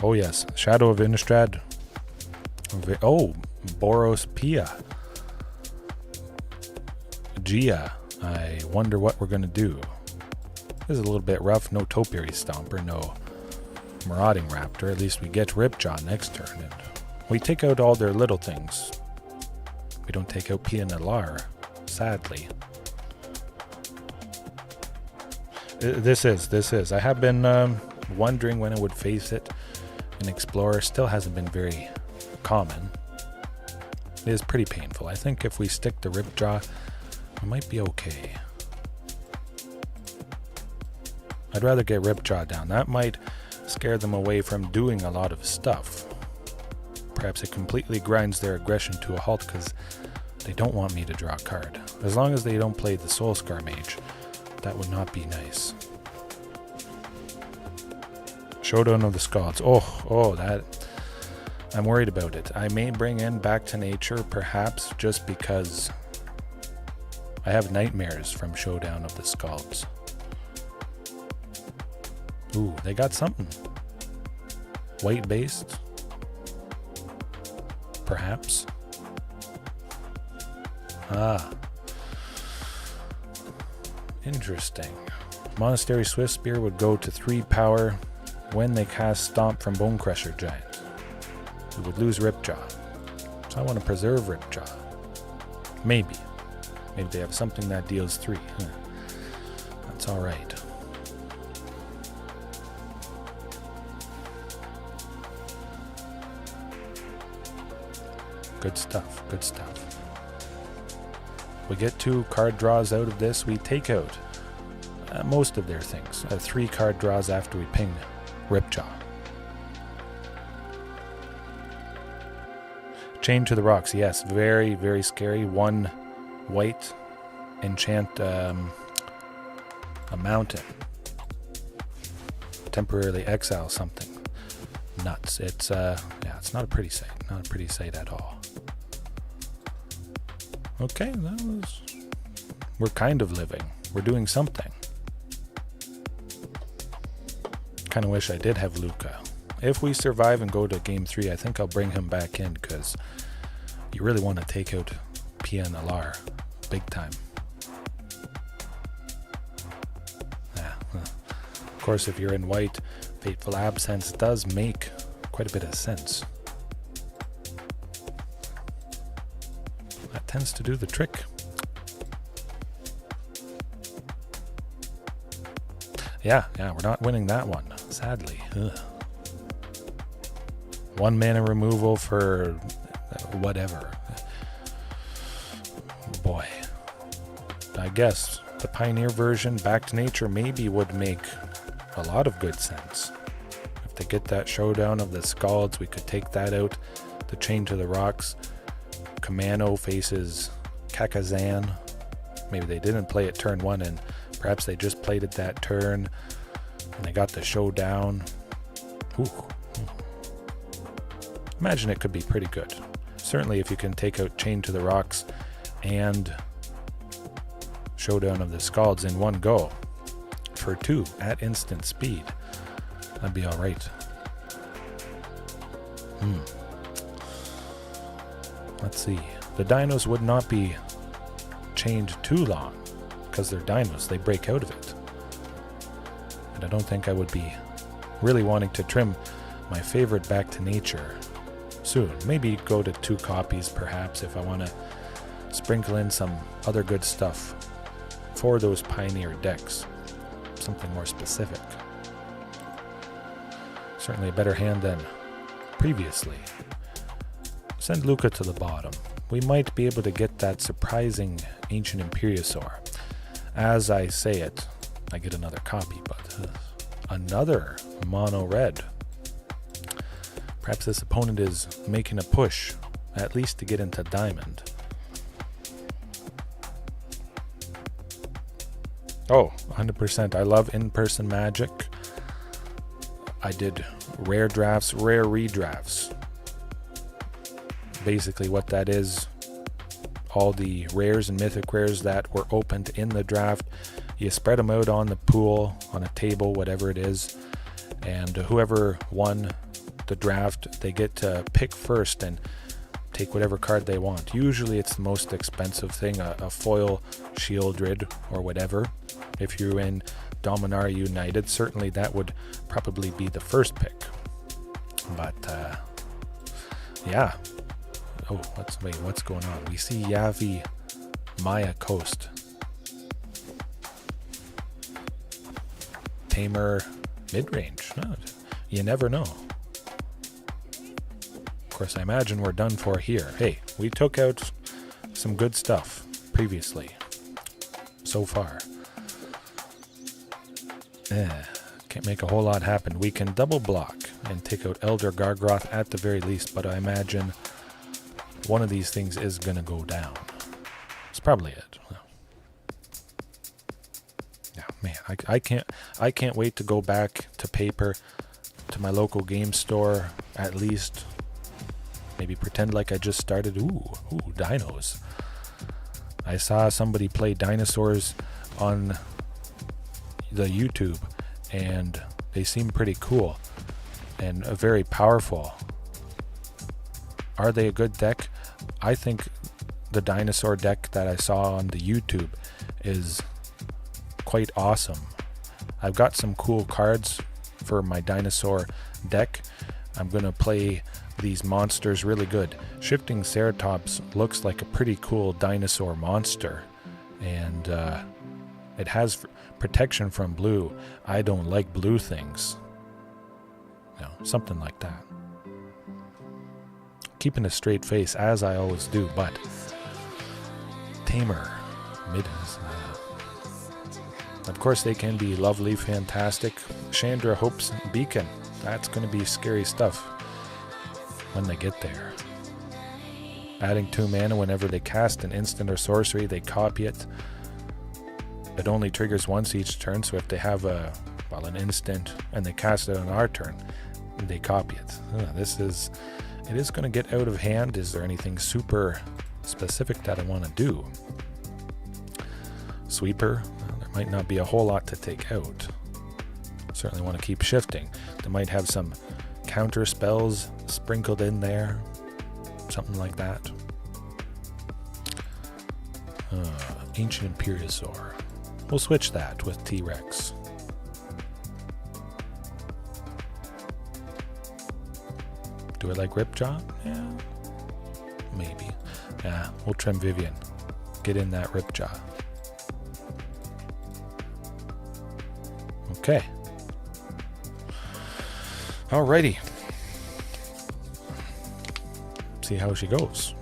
Oh yes, Shadow of Innistrad. Oh, Boros Pia. Gia. I wonder what we're going to do. This is a little bit rough. No Topiary Stomper, no Marauding Raptor. At least we get Ripjaw next turn. And we take out all their little things. We don't take out Pia Nalar, sadly. This is. I have been wondering when I would face it. An Explorer still hasn't been very common. It is pretty painful. I think if we stick to Ripjaw, we might be okay. I'd rather get Ripjaw down. That might scare them away from doing a lot of stuff. Perhaps it completely grinds their aggression to a halt because they don't want me to draw a card. As long as they don't play the Soulscar Mage, that would not be nice. Showdown of the Scalds. Oh, that... I'm worried about it. I may bring in Back to Nature, perhaps, just because I have nightmares from Showdown of the Scalds. Ooh, they got something. White-based? Perhaps. Interesting. Monastery Swiftspear would go to 3 power when they cast Stomp from Bonecrusher Giant. We would lose Ripjaw. So I want to preserve Ripjaw. Maybe they have something that deals 3. That's alright. Good stuff. We get 2 card draws out of this. We take out most of their things. 3 card draws after we ping Ripjaw. Chain to the Rocks. Yes, very, very scary. 1 white enchant a mountain. Temporarily exile something. Nuts. It's it's not a pretty sight. Not a pretty sight at all. Okay, we're kind of living. We're doing something. Kind of wish I did have Lukka. If we survive and go to game 3, I think I'll bring him back in because you really want to take out Pia Nalar big time. Of course, if you're in white, Fateful Absence does make quite a bit of sense. That tends to do the trick. Yeah, we're not winning that one, sadly. Ugh. 1 mana removal for whatever. Boy, I guess the Pioneer version, Back to Nature, maybe would make a lot of good sense. If they get that showdown of the Scalds, we could take that out. The Chain to the Rocks. Kamano faces Kakazan. Maybe they didn't play it turn 1 and perhaps they just played it that turn and they got the showdown. Ooh. Imagine it could be pretty good. Certainly if you can take out Chain to the Rocks and Showdown of the Scalds in one go for 2 at instant speed, that'd be alright. Let's see. The Dinos would not be chained too long because they're Dinos. They break out of it. And I don't think I would be really wanting to trim my favorite Back to Nature soon. Maybe go to 2 copies perhaps if I want to sprinkle in some other good stuff for those Pioneer decks. Something more specific. Certainly a better hand than previously. Send Lukka to the bottom. We might be able to get that surprising Ancient Imperiosaur. As I say it, I get another copy, but another mono red. Perhaps this opponent is making a push, at least to get into Diamond. Oh, 100%. I love in-person Magic. I did rare drafts, rare redrafts. Basically what that is, all the rares and mythic rares that were opened in the draft, you spread them out on the pool, on a table, whatever it is, and whoever won the draft, they get to pick first and take whatever card they want. Usually it's the most expensive thing, a foil Shieldred or whatever. If you're in Dominaria United, certainly that would probably be the first pick. But yeah. Oh, what's going on? We see Yavi Maya Coast. Temur Midrange. No, you never know. Of course, I imagine we're done for here. Hey, we took out some good stuff previously. So far. Can't make a whole lot happen. We can double block and take out Elder Gargroth at the very least, but I imagine one of these things is going to go down. It's probably it. Yeah, man, I can't wait to go back to paper, to my local game store, at least. Maybe pretend like I just started. Ooh, Dinos. I saw somebody play Dinosaurs on the YouTube, and they seem pretty cool and very powerful. Are they a good deck? I think the Dinosaur deck that I saw on the YouTube is quite awesome. I've got some cool cards for my Dinosaur deck. I'm going to play these monsters really good. Shifting Ceratops looks like a pretty cool dinosaur monster, and it has protection from blue. I don't like blue things. No, something like that. Keeping a straight face, as I always do, but Temur Midrange. Of course, they can be lovely, fantastic. Chandra Hope's Beacon. That's going to be scary stuff when they get there. Adding 2 mana whenever they cast an instant or sorcery, they copy it. It only triggers once each turn, so if they have an instant and they cast it on our turn, they copy it. It is going to get out of hand. Is there anything super specific that I want to do? Sweeper, there might not be a whole lot to take out. Certainly want to keep shifting. They might have some counter spells sprinkled in there, something like that. Ancient Imperiosaur. We'll switch that with T-Rex. Do I like Ripjaw? Yeah, maybe. Yeah, we'll trim Vivien. Get in that Ripjaw. Okay. Alrighty. See how she goes.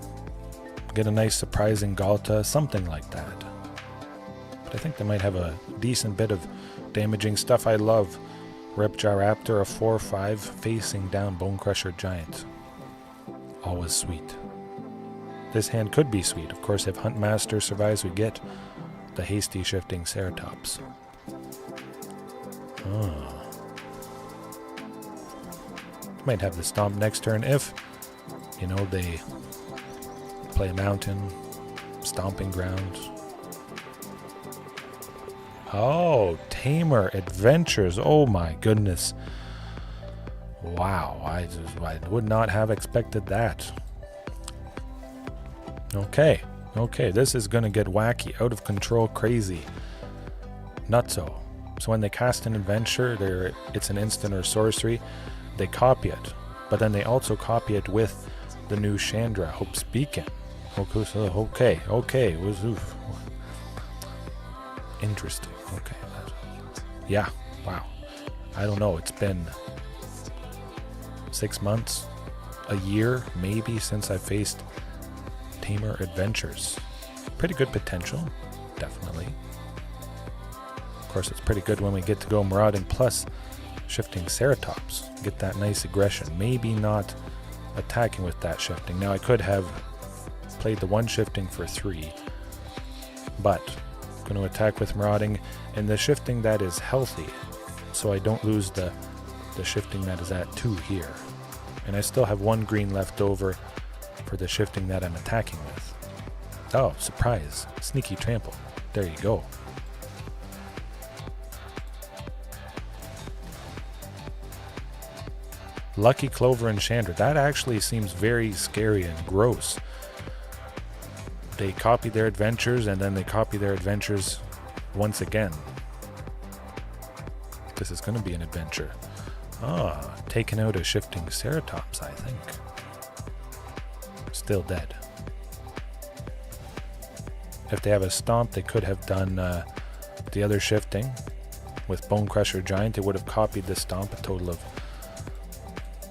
Get a nice surprising Galta, something like that. But I think they might have a decent bit of damaging stuff. I love Repjar Raptor, a 4/5 facing down Bone Crusher Giant. Always sweet. This hand could be sweet. Of course, if Huntmaster survives, we get the hasty Shifting Ceratops. Might have the Stomp next turn if, you know, they play a Mountain, Stomping Grounds. Oh, Temur Adventures. Oh my goodness. Wow, I would not have expected that. Okay, this is going to get wacky, out of control, crazy. Nutso. So when they cast an adventure, it's an instant or sorcery, they copy it. But then they also copy it with the new Chandra, Hope's Beacon. Okay. Interesting. Okay. Yeah, wow. I don't know, it's been 6 months, a year maybe since I faced Temur Adventures. Pretty good potential, definitely. Of course, it's pretty good when we get to go Marauding plus Shifting Ceratops. Get that nice aggression. Maybe not attacking with that Shifting. Now, I could have played the one Shifting for 3, but I'm going to attack with Marauding and the Shifting that is healthy, so I don't lose the Shifting that is at 2 here. And I still have 1 green left over for the Shifting that I'm attacking with. Oh, surprise. Sneaky Trample. There you go. Lucky Clover and Chandra. That actually seems very scary and gross. They copy their adventures and then they copy their adventures once again. This is going to be an adventure. Taking out a Shifting Ceratops, I think. Still dead. If they have a Stomp, they could have done the other Shifting. With Bone Crusher Giant, they would have copied the Stomp, a total of...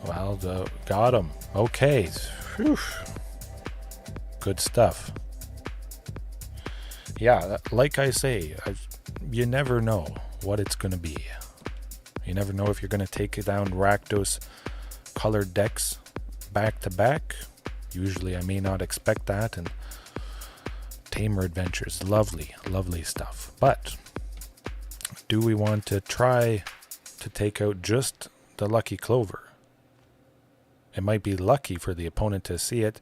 Well, got him. Okay. Whew. Good stuff. Yeah, like I say, you never know what it's going to be. You never know if you're going to take down Rakdos colored decks back to back. Usually I may not expect that, and Temur Adventures, lovely, lovely stuff. But do we want to try to take out just the Lucky Clover? It might be lucky for the opponent to see it,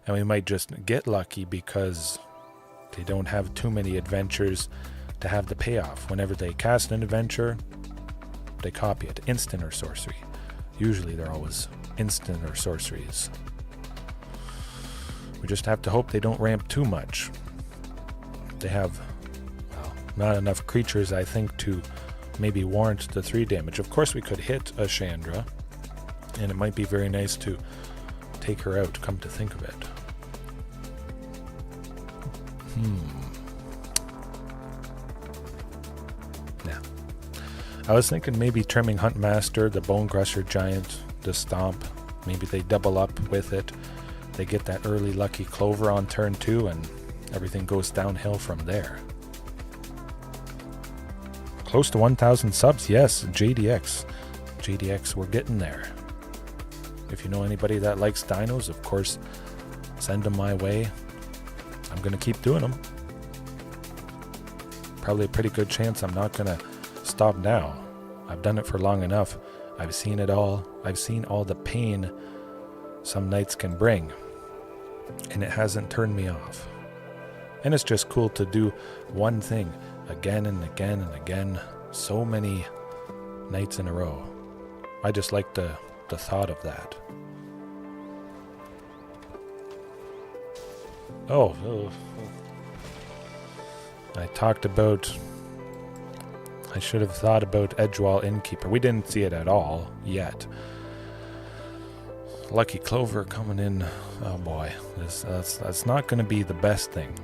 and we might just get lucky because they don't have too many adventures to have the payoff. Whenever they cast an adventure, they copy it, instant or sorcery. Usually they're always instant or sorceries. We just have to hope they don't ramp too much. They have, well, not enough creatures, I think, to maybe warrant the 3 damage. Of course, we could hit a Chandra, and it might be very nice to take her out, come to think of it. Yeah. I was thinking maybe trimming Huntmaster, the Bone Crusher Giant, the Stomp. Maybe they double up with it. They get that early Lucky Clover on turn 2, and everything goes downhill from there. Close to 1,000 subs, yes, JDX. JDX, we're getting there. If you know anybody that likes dinos, of course, send them my way. I'm going to keep doing them. Probably a pretty good chance I'm not going to stop now. I've done it for long enough. I've seen it all. I've seen all the pain some nights can bring, and it hasn't turned me off. And it's just cool to do one thing again and again and again, so many nights in a row. I just like the thought of that. I talked about, I should have thought about Edgewall Innkeeper. We didn't see it at all yet. Lucky Clover coming in. Oh boy, that's not going to be the best thing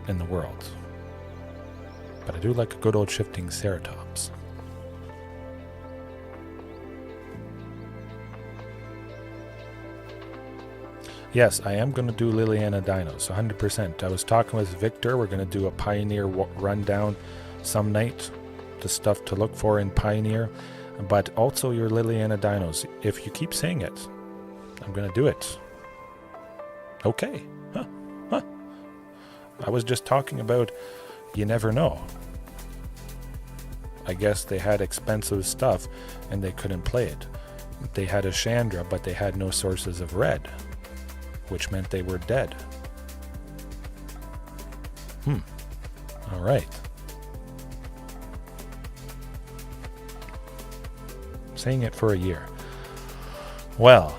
in the world. But I do like a good old Shifting Ceratops. Yes, I am going to do Liliana Dinos, 100%. I was talking with Victor. We're going to do a Pioneer rundown some night, the stuff to look for in Pioneer, but also your Liliana Dinos. If you keep saying it, I'm going to do it. Okay. Huh. I was just talking about you never know. I guess they had expensive stuff and they couldn't play it. They had a Chandra, but they had no sources of red, which meant they were dead. All right. Saying it for a year. Well.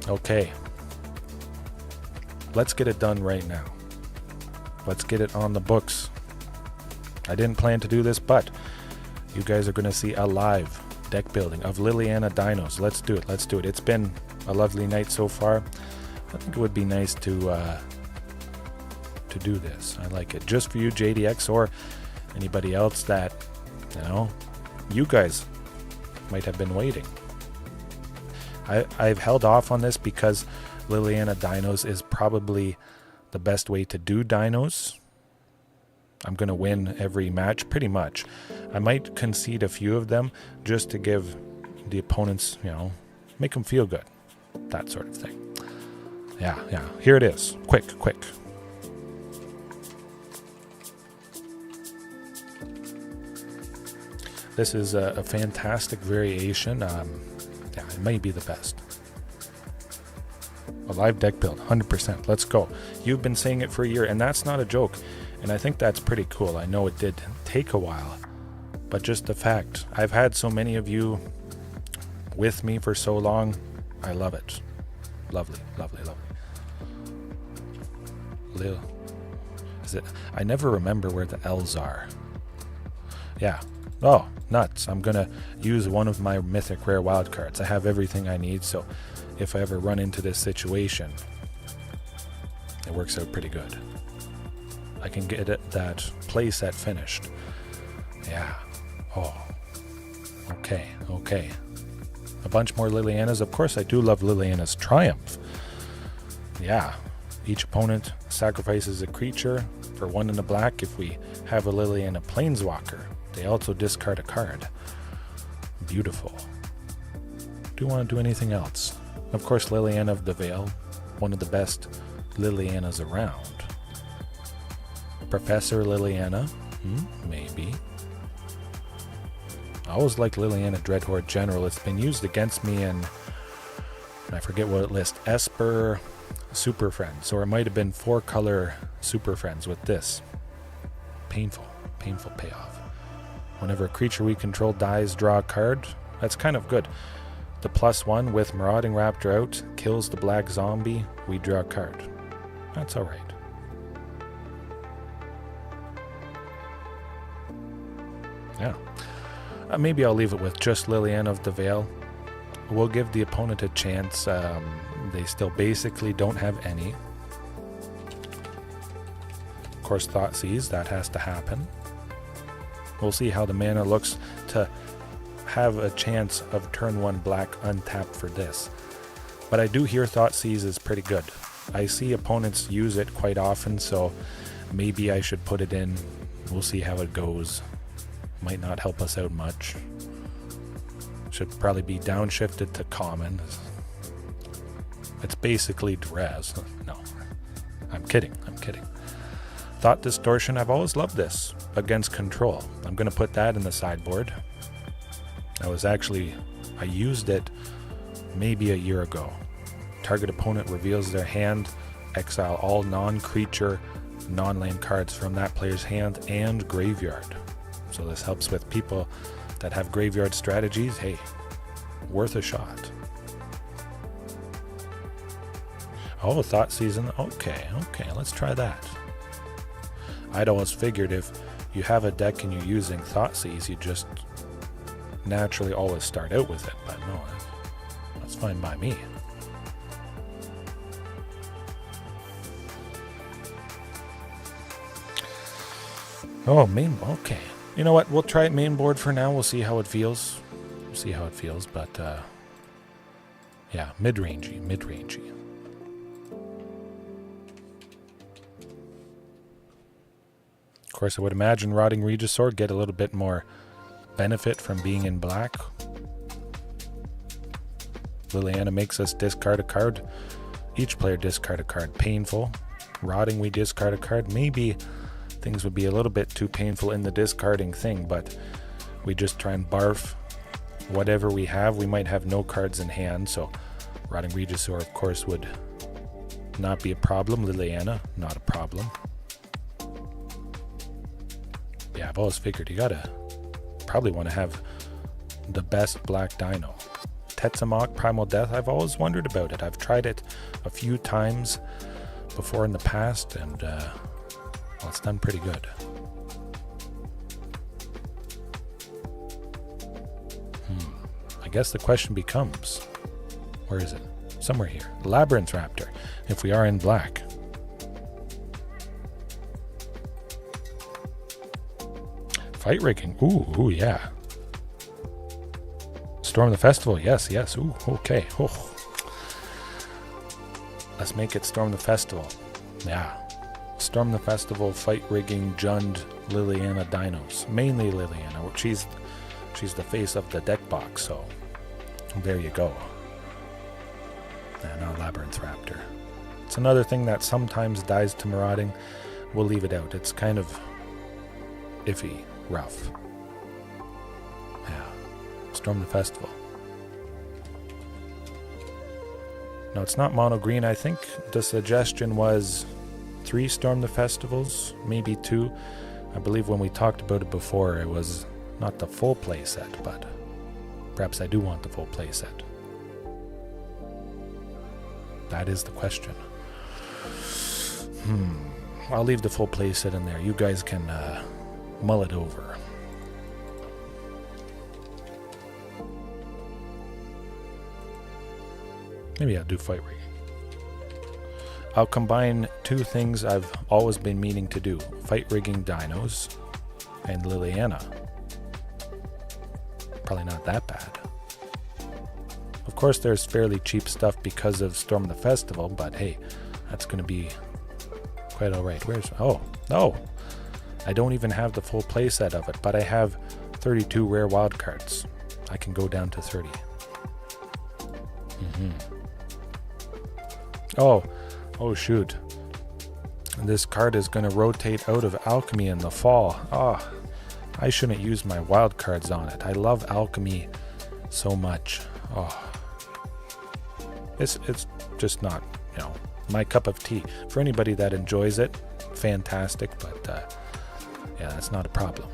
Okay. Let's get it done right now. Let's get it on the books. I didn't plan to do this, but you guys are going to see a live deck building of Liliana Dinos. Let's do it. It's been a lovely night so far. I think it would be nice to do this. I like it. Just for you, JDX, or anybody else that, you guys might have been waiting. I've held off on this because Liliana Dinos is probably the best way to do dinos. I'm going to win every match, pretty much. I might concede a few of them just to give the opponents, make them feel good. That sort of thing. Yeah. Here it is. Quick. This is a fantastic variation. It might be the best. A live deck build, 100%. Let's go. You've been saying it for a year, and that's not a joke. And I think that's pretty cool. I know it did take a while, but just the fact, I've had so many of you with me for so long. I love it. Lovely. Lil. Is it? I never remember where the L's are. Yeah. Oh, nuts. I'm going to use one of my mythic rare wildcards. I have everything I need, so if I ever run into this situation, it works out pretty good. I can get that playset finished. Yeah. Oh. Okay. A bunch more Lilianas. Of course, I do love Liliana's Triumph. Yeah. Each opponent sacrifices a creature for 1 in the black. If we have a Liliana Planeswalker, they also discard a card. Beautiful. Do you want to do anything else? Of course, Liliana of the Veil, one of the best Lilianas around. Professor Liliana, maybe. I always like Liliana Dreadhorde General. It's been used against me in, I forget what list, Esper Super Friends, or it might have been 4-color Super Friends with this. Painful payoff. Whenever a creature we control dies, draw a card. That's kind of good. The +1 with Marauding Raptor out kills the black zombie. We draw a card. That's alright. Yeah. Maybe I'll leave it with just Liliana of the Veil. We'll give the opponent a chance. They still basically don't have any. Of course, Thoughtseize, that has to happen. We'll see how the mana looks to have a chance of turn 1 black untapped for this. But I do hear Thoughtseize is pretty good. I see opponents use it quite often, so maybe I should put it in. We'll see how it goes. Might not help us out much. Should probably be downshifted to common. It's basically Draz. No, I'm kidding. Thought Distortion, I've always loved this against control. I'm going to put that in the sideboard. I used it maybe a year ago. Target opponent reveals their hand, exile all non-creature, non-land cards from that player's hand and graveyard. So this helps with people that have graveyard strategies. Hey, worth a shot. Oh, Thought Season. Okay, let's try that. I'd always figured if you have a deck and you're using Thoughtseize, you just naturally always start out with it, but no, that's fine by me. Oh, okay. You know what? We'll try it main board for now. We'll see how it feels. But yeah, mid-rangey. course, I would imagine Marauding Raptor get a little bit more benefit from being in black. Liliana makes us discard a card. Each player discard a card. Painful. Rotting, we discard a card. Maybe things would be a little bit too painful in the discarding thing, but we just try and barf whatever we have. We might have no cards in hand, so Marauding Raptor, of course, would not be a problem. Liliana, not a problem. Yeah, I've always figured you gotta probably want to have the best black dino. Tetsamok, Primal Death, I've always wondered about it. I've tried it a few times before in the past, and well, it's done pretty good. I guess the question becomes, where is it? Somewhere here. Labyrinth Raptor, if we are in black. Fight rigging, ooh, yeah. Storm the Festival, yes, ooh, okay. Oh. Let's make it Storm the Festival. Yeah. Storm the Festival, fight rigging, Jund, Liliana Dinos. Mainly Liliana. She's the face of the deck box, so there you go. And now Labyrinth Raptor. It's another thing that sometimes dies to Marauding. We'll leave it out. It's kind of iffy, rough. Yeah. Storm the Festival. No, it's not mono green. I think the suggestion was 3 Storm the Festivals, maybe 2. I believe when we talked about it before, it was not the full play set, but perhaps I do want the full play set. That is the question. I'll leave the full play set in there. You guys can mull it over. Maybe I'll do fight rigging. I'll combine 2 things I've always been meaning to do. Fight rigging Dinos and Liliana. Probably not that bad. Of course, there's fairly cheap stuff because of Storm the Festival, but hey, that's going to be quite alright. Where's... Oh, no! I don't even have the full playset of it, but I have 32 rare wild cards. I can go down to 30. Oh shoot. This card is going to rotate out of Alchemy in the fall. I shouldn't use my wild cards on it. I love Alchemy so much. It's just not, my cup of tea. For anybody that enjoys it, fantastic, but yeah, that's not a problem.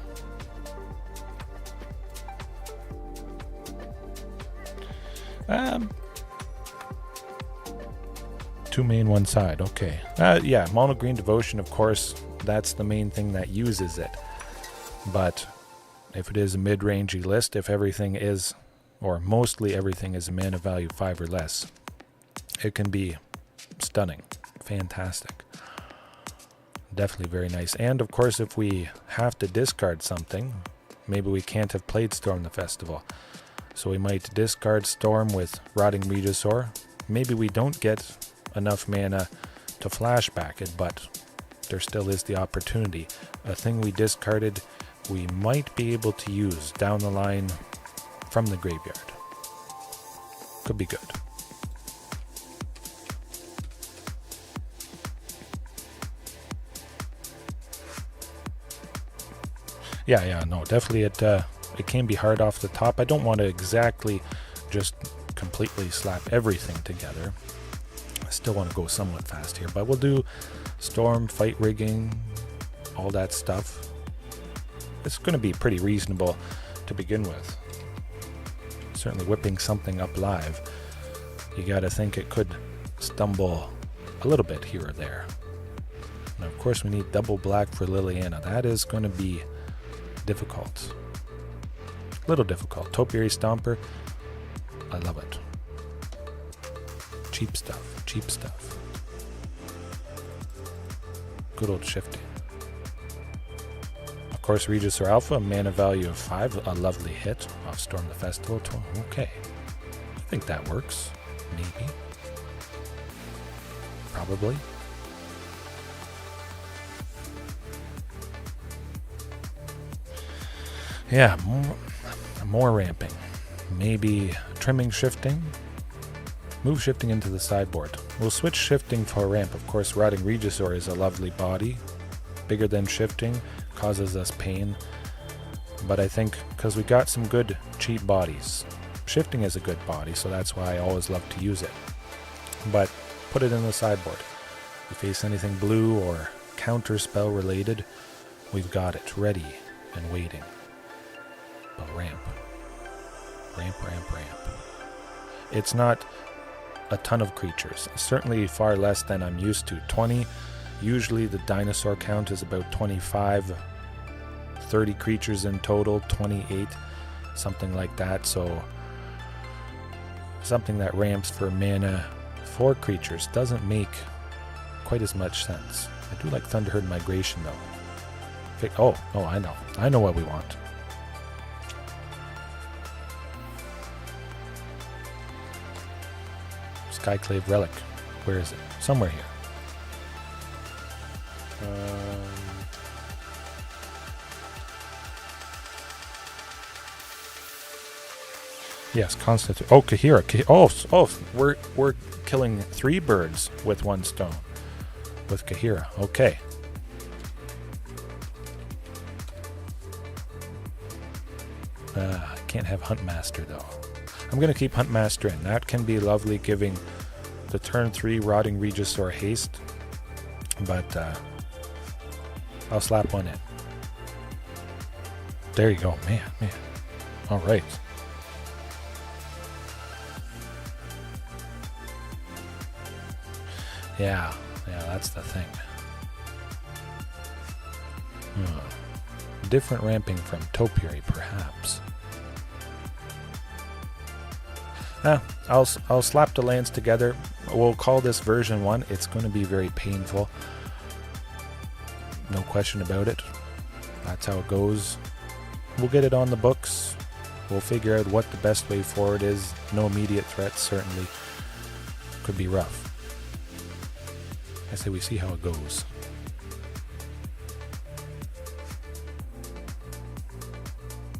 Two main, one side. Okay. Yeah, mono green devotion, of course, that's the main thing that uses it. But if it is a mid-rangey list, if everything is, or mostly everything is a mana value 5 or less, it can be stunning. Fantastic. Definitely very nice. And of course, if we have to discard something, maybe we can't have played Storm the Festival. So we might discard Storm with Marauding Raptor. Maybe we don't get enough mana to flashback it, but there still is the opportunity. A thing we discarded, we might be able to use down the line from the graveyard. Could be good. Yeah, no, definitely it can be hard off the top. I don't want to exactly just completely slap everything together. I still want to go somewhat fast here, but we'll do Storm, fight rigging, all that stuff. It's going to be pretty reasonable to begin with. Certainly whipping something up live, you got to think it could stumble a little bit here or there. Now, of course, we need double black for Liliana. That is going to be difficult. A little difficult. Topiary Stomper, I love it. Cheap stuff. Good old shifting. Of course, Regisaur Alpha, mana value of 5, a lovely hit off Storm the Festival. Okay. I think that works. Maybe. Probably. Yeah, more ramping. Maybe trimming shifting. Move shifting into the sideboard. We'll switch shifting for a ramp. Of course, Marauding Raptor is a lovely body. Bigger than shifting, causes us pain. But I think because we got some good cheap bodies. Shifting is a good body, so that's why I always love to use it. But put it in the sideboard. If you face anything blue or counter spell related, we've got it ready and waiting. But ramp. Ramp, ramp, ramp. It's not a ton of creatures. Certainly far less than I'm used to. 20. Usually the dinosaur count is about 25. 30 creatures in total, 28. Something like that. So something that ramps for mana 4 creatures doesn't make quite as much sense. I do like Thunderherd Migration though. Oh, I know. I know what we want. Skyclave Relic. Where is it? Somewhere here. Yes, Constitute. Oh, Kahira. We're killing 3 birds with 1 stone. With Kahira. Okay. I can't have Huntmaster though. I'm going to keep Huntmaster in. That can be lovely, giving the turn 3 Marauding Raptor haste. But I'll slap one in. There you go. Man. All right. Yeah, that's the thing. Different ramping from Topiary, perhaps. I'll slap the lands together. We'll call this version 1. It's going to be very painful. No question about it. That's how it goes. We'll get it on the books. We'll figure out what the best way forward is. No immediate threats, certainly. Could be rough. I say we see how it goes.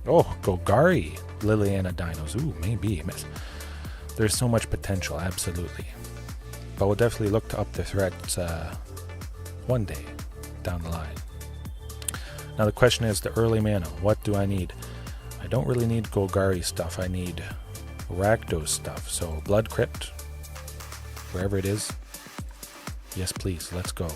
Oh, Golgari Liliana Dinos. Ooh, maybe. There's so much potential, absolutely. But we'll definitely look to up the threats one day down the line. Now the question is the early mana. What do I need? I don't really need Golgari stuff. I need Rakdos stuff. So Blood Crypt, wherever it is. Yes, please. Let's go.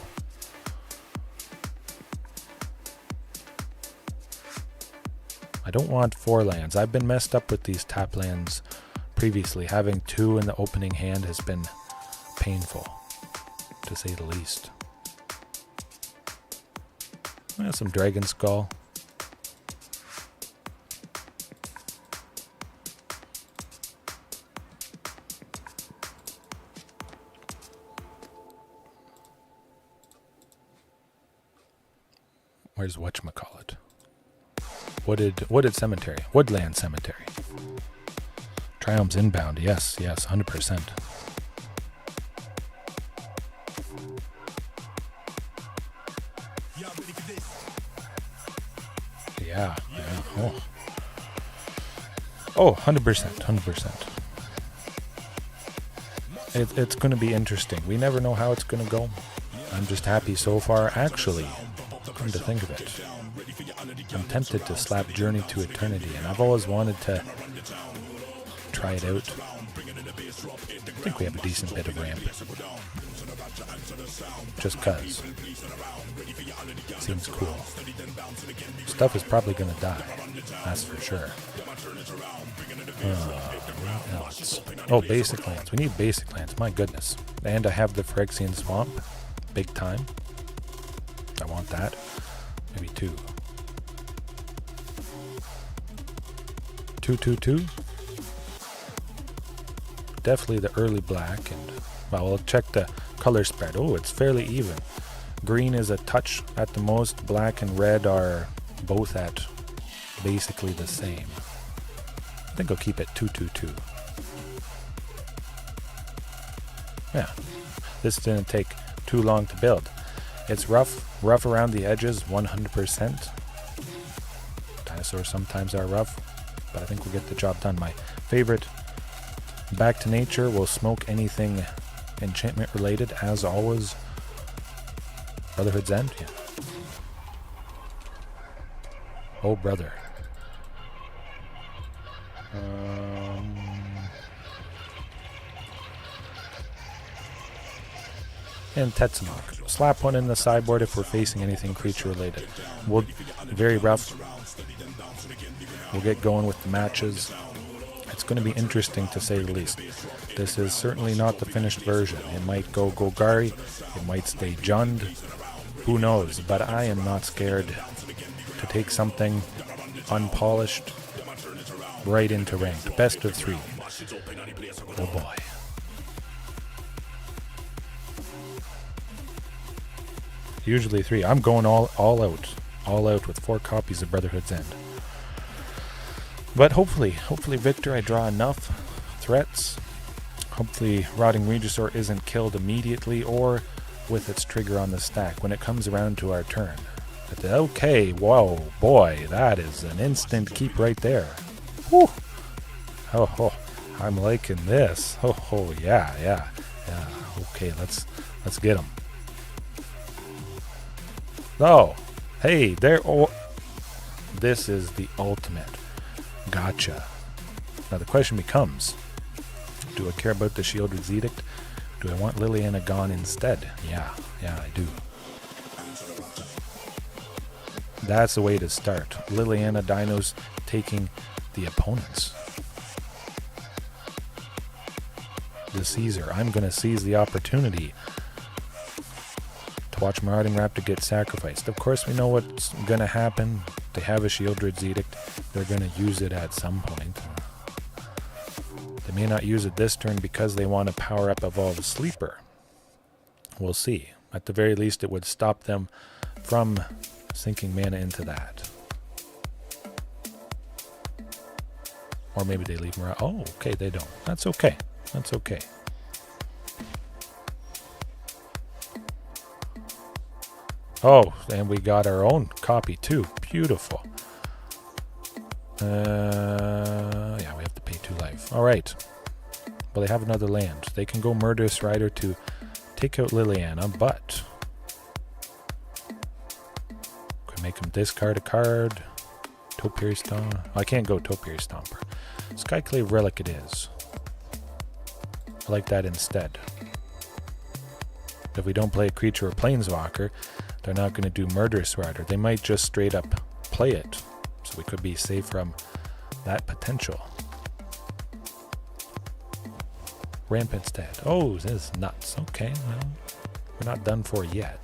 I don't want 4 lands. I've been messed up with these tap lands previously. Having 2 in the opening hand has been painful, to say the least. Some Dragon Skull. Where's whatchamacallit? Wooded Cemetery. Woodland Cemetery. Triumph's Inbound. Yes, 100%. Yeah. Oh, 100%. It's going to be interesting. We never know how it's going to go. I'm just happy so far. Actually, come to think of it, I'm tempted to slap Journey to Eternity, and I've always wanted to try it out. I think we have a decent bit of ramp. Just cuz. Seems cool. Stuff is probably going to die. That's for sure. What else? Oh, basic lands. We need basic lands. My goodness. And I have the Phyrexian Swamp. Big time. I want that. Maybe 2. 2. Definitely the early black, and well, we'll check the color spread. Oh, it's fairly even. Green is a touch at the most. Black and red are both at basically the same. I think I'll keep it 2. Yeah, this didn't take too long to build. It's rough around the edges, 100%. Time Dinosaurs sometimes are rough, but I think we'll get the job done. My favorite, Back to Nature, will smoke anything enchantment related, as always. Brotherhood's End, yeah. Oh, brother. And Tetsamok. Slap one in the sideboard if we're facing anything creature related. We'll very rough. We'll get going with the matches. It's going to be interesting to say the least. This is certainly not the finished version. It might go Golgari, it might stay Jund. Who knows? But I am not scared to take something unpolished right into ranked. Best of 3. Oh boy. Usually 3. I'm going all out with 4 copies of Brotherhood's End. But hopefully Victor, I draw enough threats. Hopefully Rotting Regisaur isn't killed immediately or with its trigger on the stack when it comes around to our turn. Okay, whoa, boy, that is an instant keep right there. Whew. Oh, I'm liking this. Oh, yeah. Okay, let's get him. Oh, hey, there. Oh, this is the ultimate. Gotcha. Now the question becomes, do I care about the Shieldred's Edict? Do I want Liliana gone instead? Yeah, I do. That's the way to start. Liliana Dinos taking the opponents. The Caesar. I'm going to seize the opportunity to watch Marauding Raptor get sacrificed. Of course, we know what's going to happen. They have a Shieldred's Edict. They're going to use it at some point. They may not use it this turn because they want to power up Evolve Sleeper. We'll see. At the very least, it would stop them from sinking mana into that. Or maybe they leave Marauding. Oh, okay, they don't. That's okay. That's okay. Oh, and we got our own copy too. Beautiful. Yeah, we have to pay 2 life. All right. Well, they have another land. They can go Murderous Rider to take out Liliana, but could make them discard a card. Topiary Stomper. I can't go Topiary Stomper. Skyclave Relic it is. I like that instead. If we don't play a creature or planeswalker, they're not going to do Murderous Rider. They might just straight up play it. So we could be safe from that potential. Rampant's dead. Oh, this is nuts. Okay, well, we're not done for yet.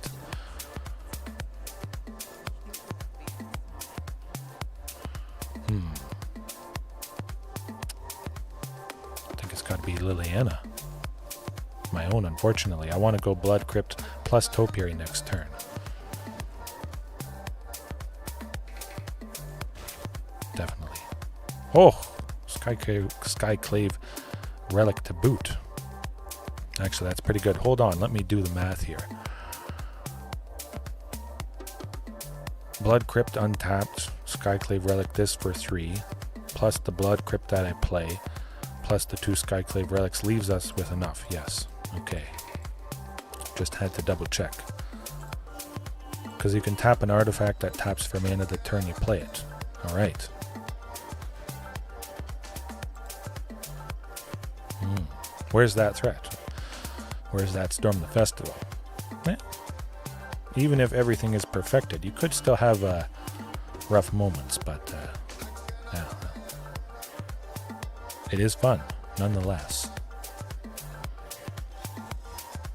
I think it's got to be Liliana. My own, unfortunately. I want to go Blood Crypt plus Topiary next turn. Definitely. Oh, Skyclave Relic to boot. Actually, that's pretty good. Hold on, let me do the math here. Blood Crypt untapped, Skyclave Relic this for 3, plus the Blood Crypt that I play, plus the 2 Skyclave Relics leaves us with enough. Yes. Okay. Just had to double check. Because you can tap an artifact that taps for mana the turn you play it. Alright. Where's that threat? Where's that Storm the Festival? Even if everything is perfected, you could still have rough moments, but yeah. It is fun, nonetheless.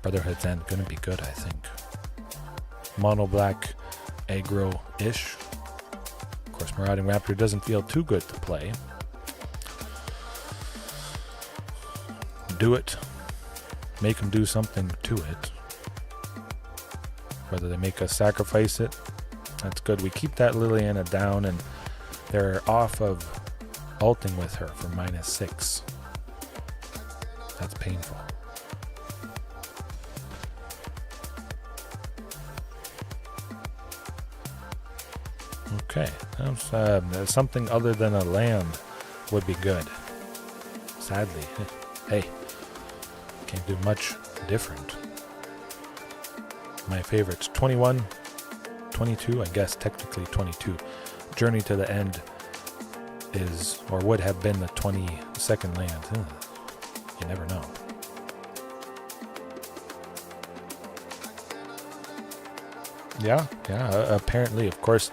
Brotherhood's End gonna be good, I think. Mono black aggro-ish. Of course, Marauding Raptor doesn't feel too good to play. Do it. Make them do something to it. Whether they make us sacrifice it, that's good. We keep that Liliana down, and they're off of ulting with her for -6. That's painful. Okay, something other than a land would be good. Sadly, hey, can't do much different. My favorites, 21, 22, I guess technically 22. Journey to the End is, or would have been, the 22nd land. You never know. Yeah, apparently, of course,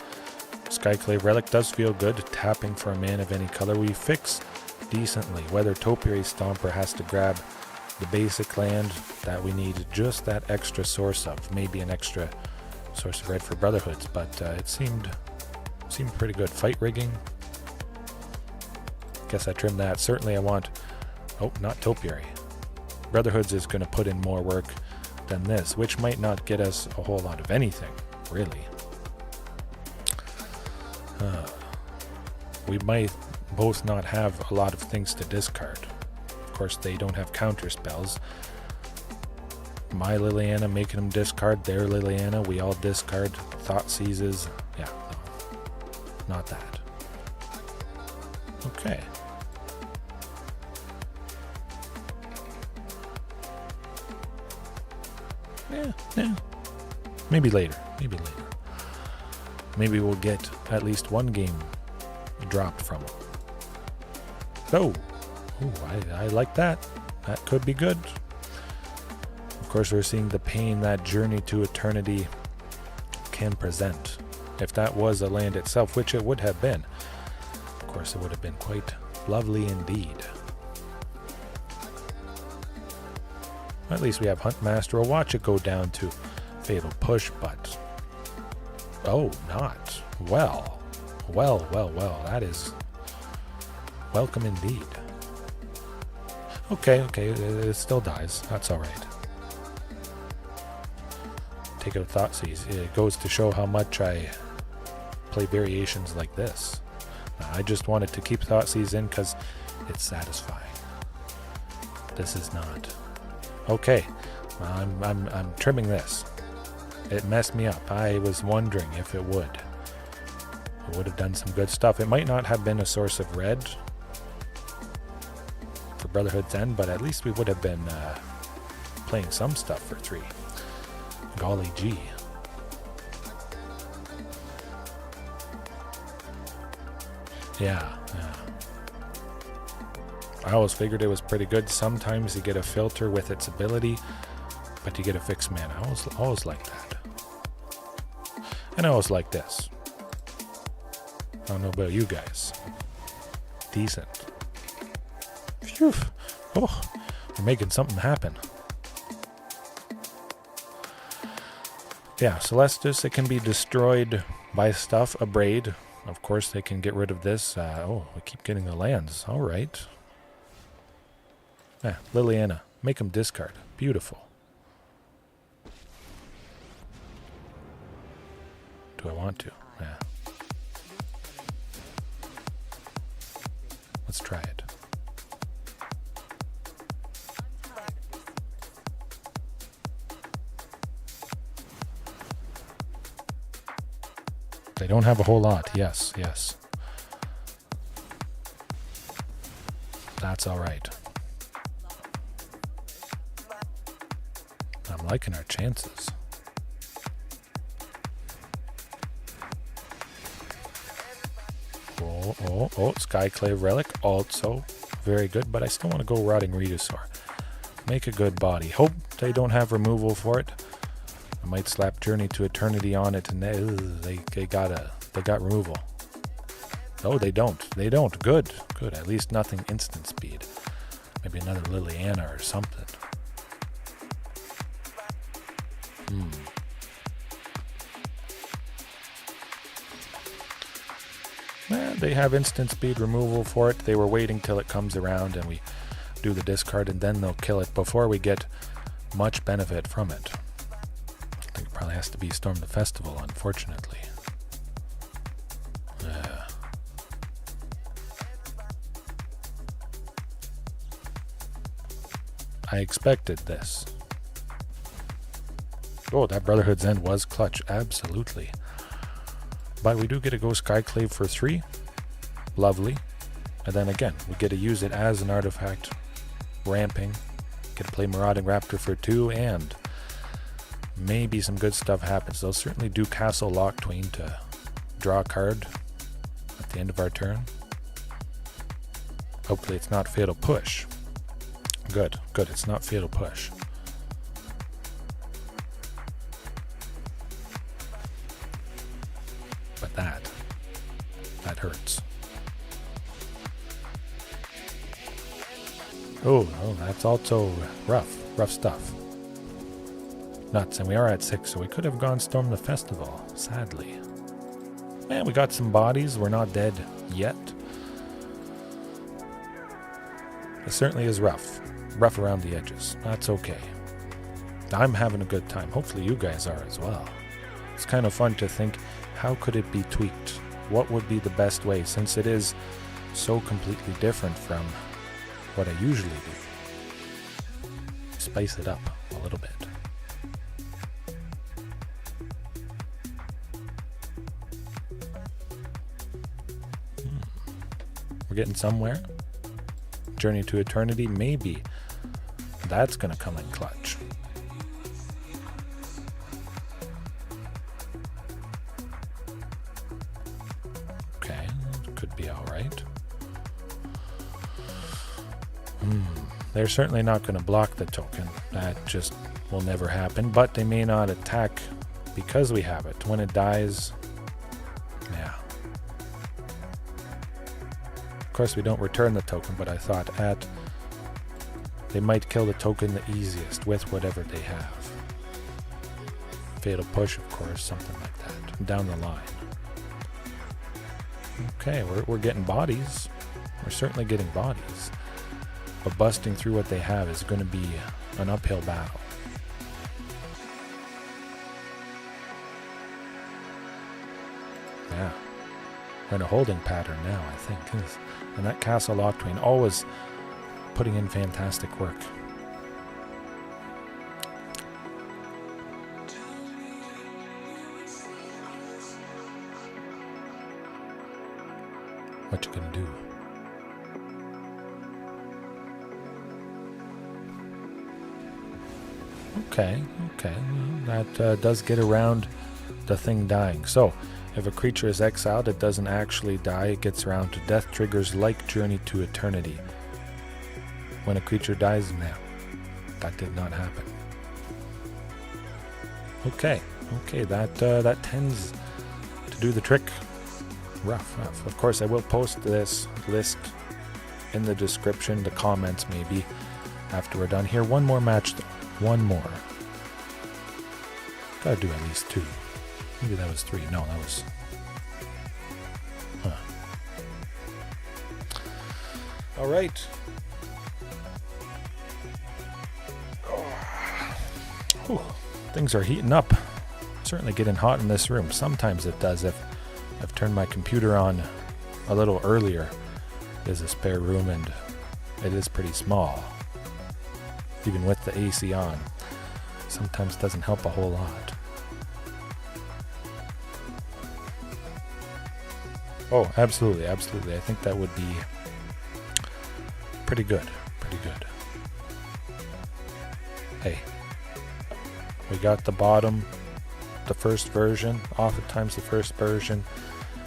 Skyclave Relic does feel good. Tapping for a man of any color. We fix decently. Whether Topiary Stomper has to grab the basic land that we need just that extra source of. Maybe an extra source of red for Brotherhoods, but it seemed pretty good. Fight rigging. Guess I trimmed that. Certainly I want... Oh, not Topiary. Brotherhoods is going to put in more work than this, which might not get us a whole lot of anything, really. We might both not have a lot of things to discard. Of course, they don't have counter spells. My Liliana making them discard their Liliana. We all discard Thought Seizes. Yeah, no, not that. Okay. Yeah. Maybe later. Maybe we'll get at least one game dropped from them. Oh, I like that. That could be good. Of course, we're seeing the pain that Journey to Eternity can present. If that was a land itself, which it would have been, of course, it would have been quite lovely indeed. At least we have Huntmaster. We'll watch it go down to Fatal Push, but... Oh, not. Well. That is welcome indeed. Okay, it still dies. That's alright. Take out Thought Seize. It goes to show how much I play variations like this. I just wanted to keep Thought Seize in because it's satisfying. This is not. Okay, I'm trimming this. It messed me up. I was wondering if it would. It would have done some good stuff. It might not have been a source of red for Brotherhood's End, but at least we would have been playing some stuff for 3. Golly gee. Yeah. I always figured it was pretty good. Sometimes you get a filter with its ability, but you get a fixed mana. I always like that. And I always like this. I don't know about you guys. Decent. Phew. Oh, we're making something happen. Yeah, Celestis, it can be destroyed by stuff. A Braid. Of course, they can get rid of this. We keep getting the lands. All right. Liliana. Make them discard. Beautiful. Do I want to? Yeah. Let's try it. They don't have a whole lot. Yes. That's all right. I'm liking our chances. Oh, Skyclave Relic, also very good, but I still want to go Marauding Raptor. Make a good body. Hope they don't have removal for it. I might slap Journey to Eternity on it, and they got removal. Oh, they don't. Good. At least nothing instant speed. Maybe another Liliana or something. They have instant speed removal for it. They were waiting till it comes around and we do the discard, and then they'll kill it before we get much benefit from it. I think it probably has to be Storm the Festival, unfortunately. I expected this. Oh, that Brotherhood's End was clutch, absolutely. But we do get to go Skyclave for 3. Lovely. And then again, we get to use it as an artifact. Ramping. Get to play Marauding Raptor for 2, and maybe some good stuff happens. They'll certainly do Castle Locked-Tween to draw a card at the end of our turn. Hopefully it's not Fatal Push. Good, it's not Fatal Push. But that hurts. Oh, that's also rough stuff. Nuts, and we are at 6, so we could have gone Storm the Festival, sadly. Man, we got some bodies, we're not dead yet. It certainly is rough around the edges. That's okay. I'm having a good time. Hopefully you guys are as well. It's kind of fun to think, how could it be tweaked? What would be the best way, since it is so completely different from what I usually do. Spice it up a little bit. We're getting somewhere. Journey to Eternity, maybe that's going to come in clutch. Okay, could be all right. They're certainly not going to block the token. That just will never happen. But they may not attack because we have it. When it dies, yeah. Of course, we don't return the token, but I thought they might kill the token the easiest with whatever they have. Fatal Push, of course, something like that. Down the line. Okay, we're getting bodies. We're certainly getting bodies. But busting through what they have is going to be an uphill battle. Yeah. We're in a holding pattern now, I think. And that Castle Locked-Tween always putting in fantastic work. What you gonna do? Okay. That does get around the thing dying. So, if a creature is exiled, it doesn't actually die. It gets around to death triggers like Journey to Eternity. When a creature dies, now that did not happen. Okay, that tends to do the trick. Rough. Of course, I will post this list in the description, the comments maybe, after we're done here. One more match though. One more. Gotta do at least 2. Maybe that was 3. No, that was... Alright. Things are heating up. Certainly getting hot in this room. Sometimes it does if I've turned my computer on a little earlier. There's a spare room and it is pretty small. Even with the AC on. Sometimes doesn't help a whole lot. Oh, absolutely. I think that would be pretty good. Hey, we got the bottom, the first version. Oftentimes the first version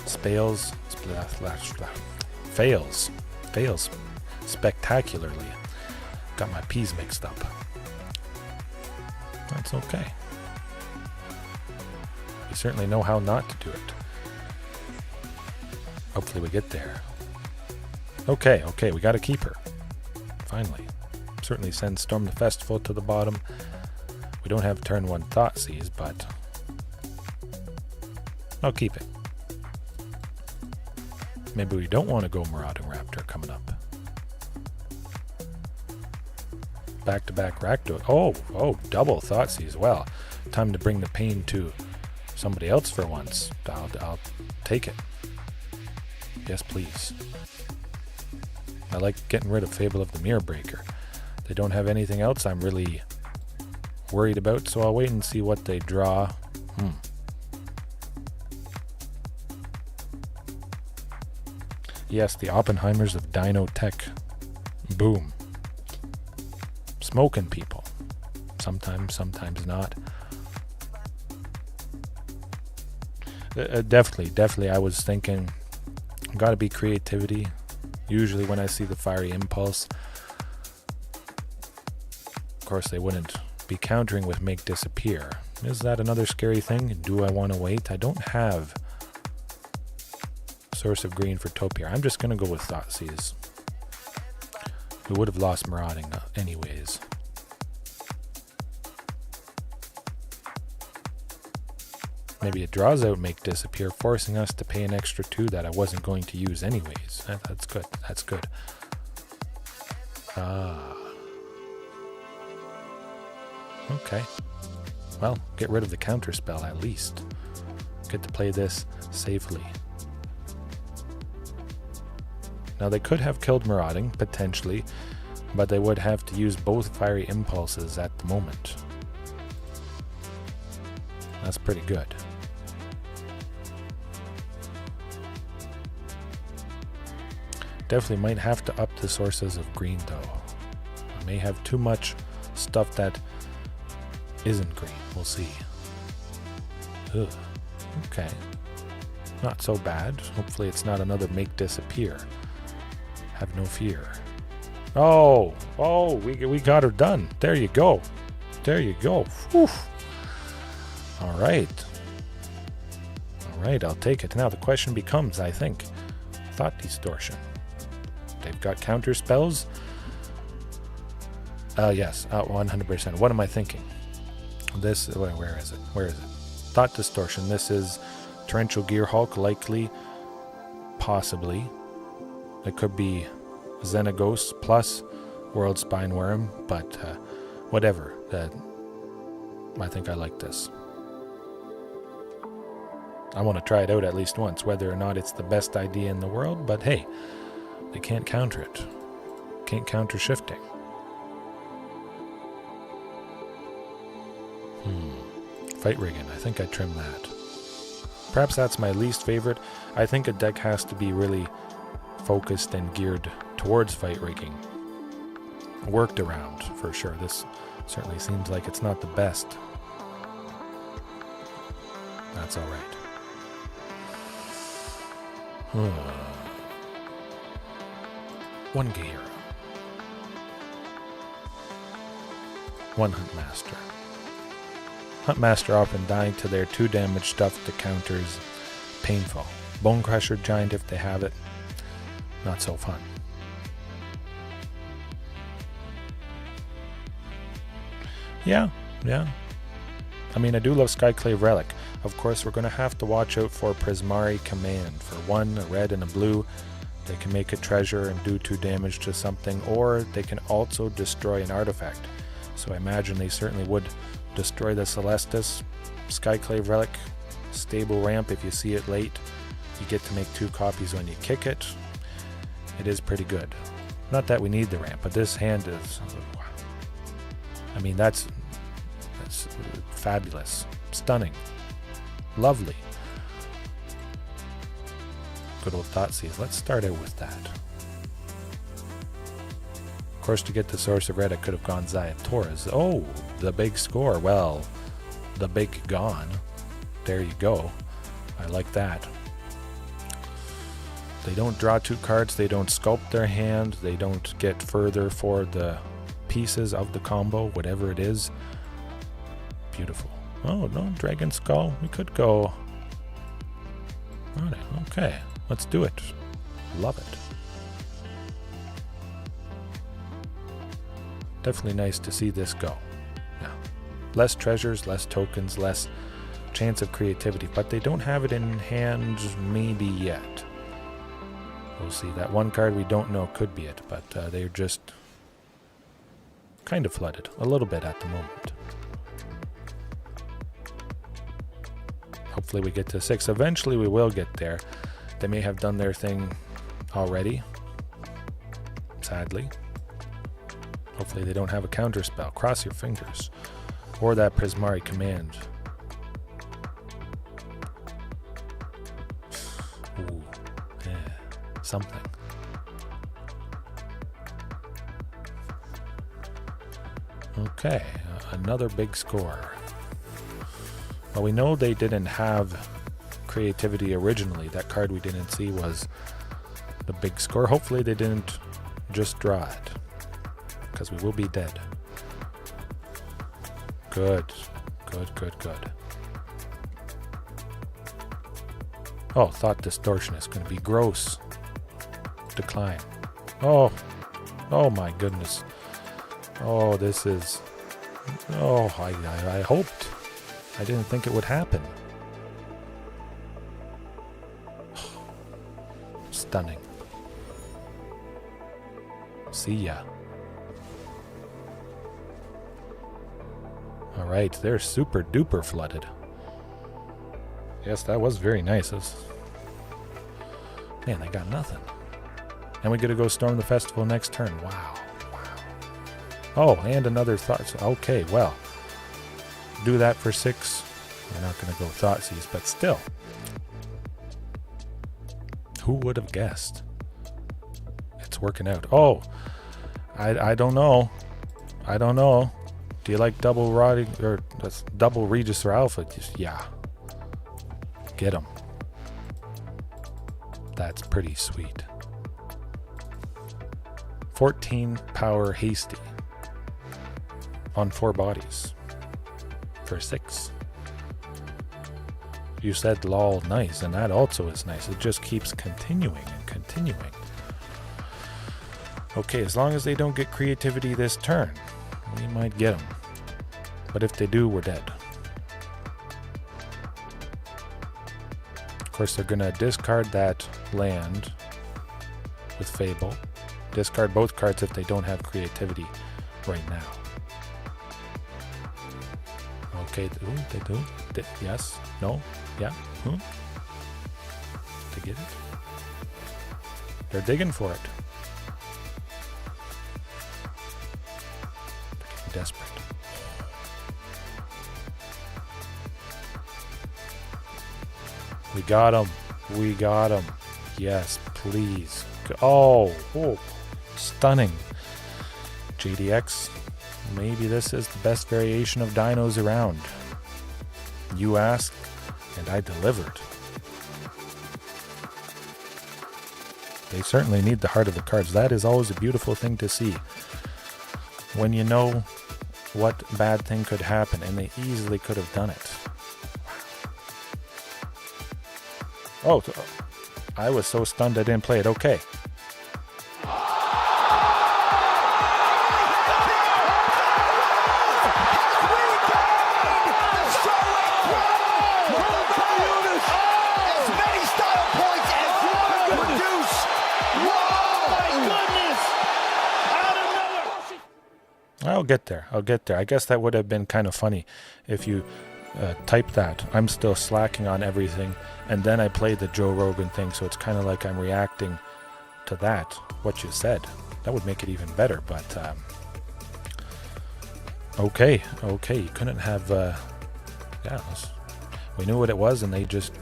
fails spectacularly. Got my P's mixed up. That's okay. We certainly know how not to do it. Hopefully we get there. Okay, we got a keeper. Finally. Certainly send Storm the Festival to the bottom. We don't have turn 1 Thoughtseize, but I'll keep it. Maybe we don't want to go Marauding Raptor coming up. Back-to-back Rakdos. Oh, double Thoughtseize. Well, time to bring the pain to somebody else for once. I'll take it. Yes, please. I like getting rid of Fable of the Mirror Breaker. They don't have anything else I'm really worried about, so I'll wait and see what they draw. Yes, the Oppenheimers of Dino Tech. Boom. Smoking people. Sometimes, sometimes not. Definitely, I was thinking, gotta be creativity. Usually when I see the Fiery Impulse, of course they wouldn't be countering with Make Disappear. Is that another scary thing? Do I want to wait? I don't have Source of Green for Topiary. I'm just going to go with Thoughtseize. We would have lost Marauding anyways. Maybe it draws out Make Disappear, forcing us to pay an extra 2 that I wasn't going to use anyways. That's good. That's good. Okay. Well, get rid of the counter spell at least. Get to play this safely. Now they could have killed Marauding, potentially, but they would have to use both Fiery Impulses at the moment. That's pretty good. Definitely might have to up the sources of green though. I may have too much stuff that isn't green. We'll see. Ugh. Okay. Not so bad. Hopefully it's not another Make Disappear. Have no fear. Oh, we got her done. There you go. There you go. Whew. All right. All right, I'll take it. Now the question becomes, I think, Thought Distortion. They've got counter spells. Yes, 100%. What am I thinking? This, where is it? Where is it? Thought Distortion. This is Torrential Gearhulk, likely, possibly. It could be Xenagos plus World Spineworm, but whatever. I think I like this. I want to try it out at least once, whether or not it's the best idea in the world, but hey, they can't counter it. Can't counter shifting. Fight rigging. I think I trimmed that. Perhaps that's my least favorite. I think a deck has to be really focused and geared towards fight rigging. Worked around, for sure. This certainly seems like it's not the best. That's all right. One gear. One Huntmaster. Huntmaster often dying to their 2 damage stuff to counters. Painful. Bone Crusher Giant if they have it. Not so fun. Yeah. I mean, I do love Skyclave Relic. Of course, we're going to have to watch out for Prismari Command. For 1, a red and a blue, they can make a treasure and do 2 damage to something, or they can also destroy an artifact. So I imagine they certainly would destroy the Celestus. Skyclave Relic, stable ramp. If you see it late, you get to make 2 copies when you kick it. It is pretty good. Not that we need the ramp, but this hand is... I mean, that's fabulous. Stunning. Lovely. Good old Thoughtseize. Let's start out with that. Of course, to get the Source of Red, I could have gone Zayatora's. Oh, the big score. Well, the big gone. There you go. I like that. They don't draw 2 cards. They don't sculpt their hand. They don't get further for the pieces of the combo, whatever it is. Beautiful. Oh, no, Dragon Skull. We could go... Alright, okay. Let's do it. Love it. Definitely nice to see this go. Yeah. Less treasures, less tokens, less chance of creativity, but they don't have it in hand maybe yet. We'll see. That 1 card we don't know could be it, but they're just kind of flooded a little bit at the moment. Hopefully we get to 6. Eventually we will get there. They may have done their thing already, sadly. Hopefully they don't have a counter spell. Cross your fingers. Or that Prismari Command. Ooh, yeah. something. Okay, another big score. Well, we know they didn't have creativity originally. That card we didn't see was the big score. Hopefully they didn't just draw it, because we will be dead. Good. Oh, thought distortion is going to be gross. Decline. Oh my goodness. Oh, this is... Oh, I hoped. I didn't think it would happen. Stunning. See ya. Alright, they're super duper flooded. Yes, that was very nice. Man, they got nothing. And we get to go storm the festival next turn. Wow. Oh, and another thought. Okay, well. Do that for 6. We're not going to go Thoughtseize, but still. Who would have guessed? It's working out. Oh, I don't know. Do you like double rotting or that's double Regis or Alpha? Just, yeah. Get them. That's pretty sweet. 14 power hasty on 4 bodies for 6. You said lol nice, and that also is nice. It just keeps continuing and continuing. Okay, as long as they don't get creativity this turn, we might get them. But if they do, we're dead. Of course, they're going to discard that land with Fable. Discard both cards if they don't have creativity right now. Okay, they do. Yes, no, yeah. To get it? They're digging for it. They're getting desperate. We got him. Yes, please. Oh, stunning. GDX, maybe this is the best variation of dinos around. You asked, and I delivered. They certainly need the heart of the cards. That is always a beautiful thing to see. When you know what bad thing could happen, and they easily could have done it. Oh, I was so stunned I didn't play it. Okay. I'll get there. I guess that would have been kind of funny if you typed that. I'm still slacking on everything, and then I played the Joe Rogan thing, so it's kind of like I'm reacting to that, what you said. That would make it even better, but okay, you couldn't have we knew what it was, and they just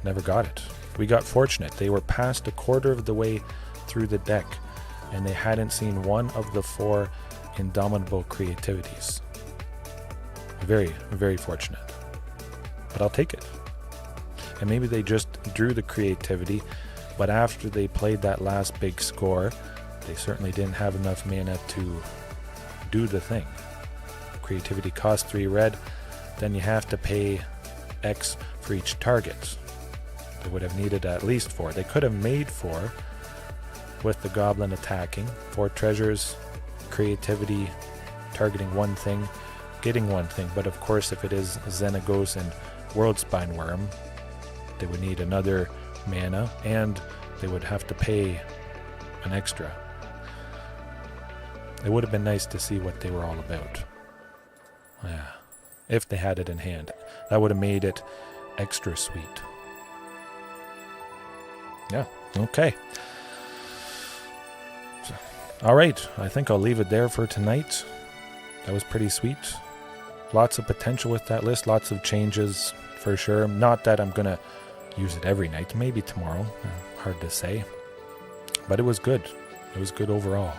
never got it. We got fortunate. They were past a quarter of the way through the deck, and they hadn't seen one of the 4 indomitable creativities. Very, very fortunate. But I'll take it. And maybe they just drew the creativity, but after they played that last big score, they certainly didn't have enough mana to do the thing. Creativity costs 3 red, then you have to pay X for each target. They would have needed at least 4. They could have made 4 with the goblin attacking. 4 treasures, creativity, targeting one thing, getting one thing. But of course, if it is Xenagos and World Spine Worm, they would need another mana, and they would have to pay an extra. It would have been nice to see what they were all about. Yeah, if they had it in hand. That would have made it extra sweet. Yeah, okay. All right, I think I'll leave it there for tonight. That was pretty sweet. Lots of potential with that list, lots of changes for sure. Not that I'm going to use it every night. Maybe tomorrow. Hard to say. But it was good. It was good overall.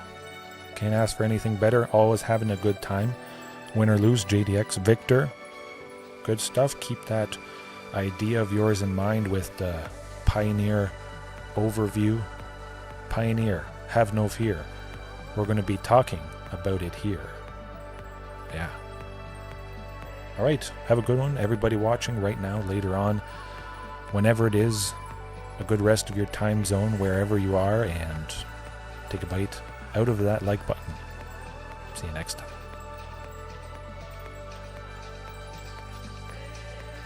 Can't ask for anything better. Always having a good time. Win or lose, JDX Victor. Good stuff. Keep that idea of yours in mind with the Pioneer overview. Pioneer, have no fear. We're going to be talking about it here. Yeah. All right. Have a good one. Everybody watching right now, later on, whenever it is, a good rest of your time zone, wherever you are, and take a bite out of that like button. See you next time.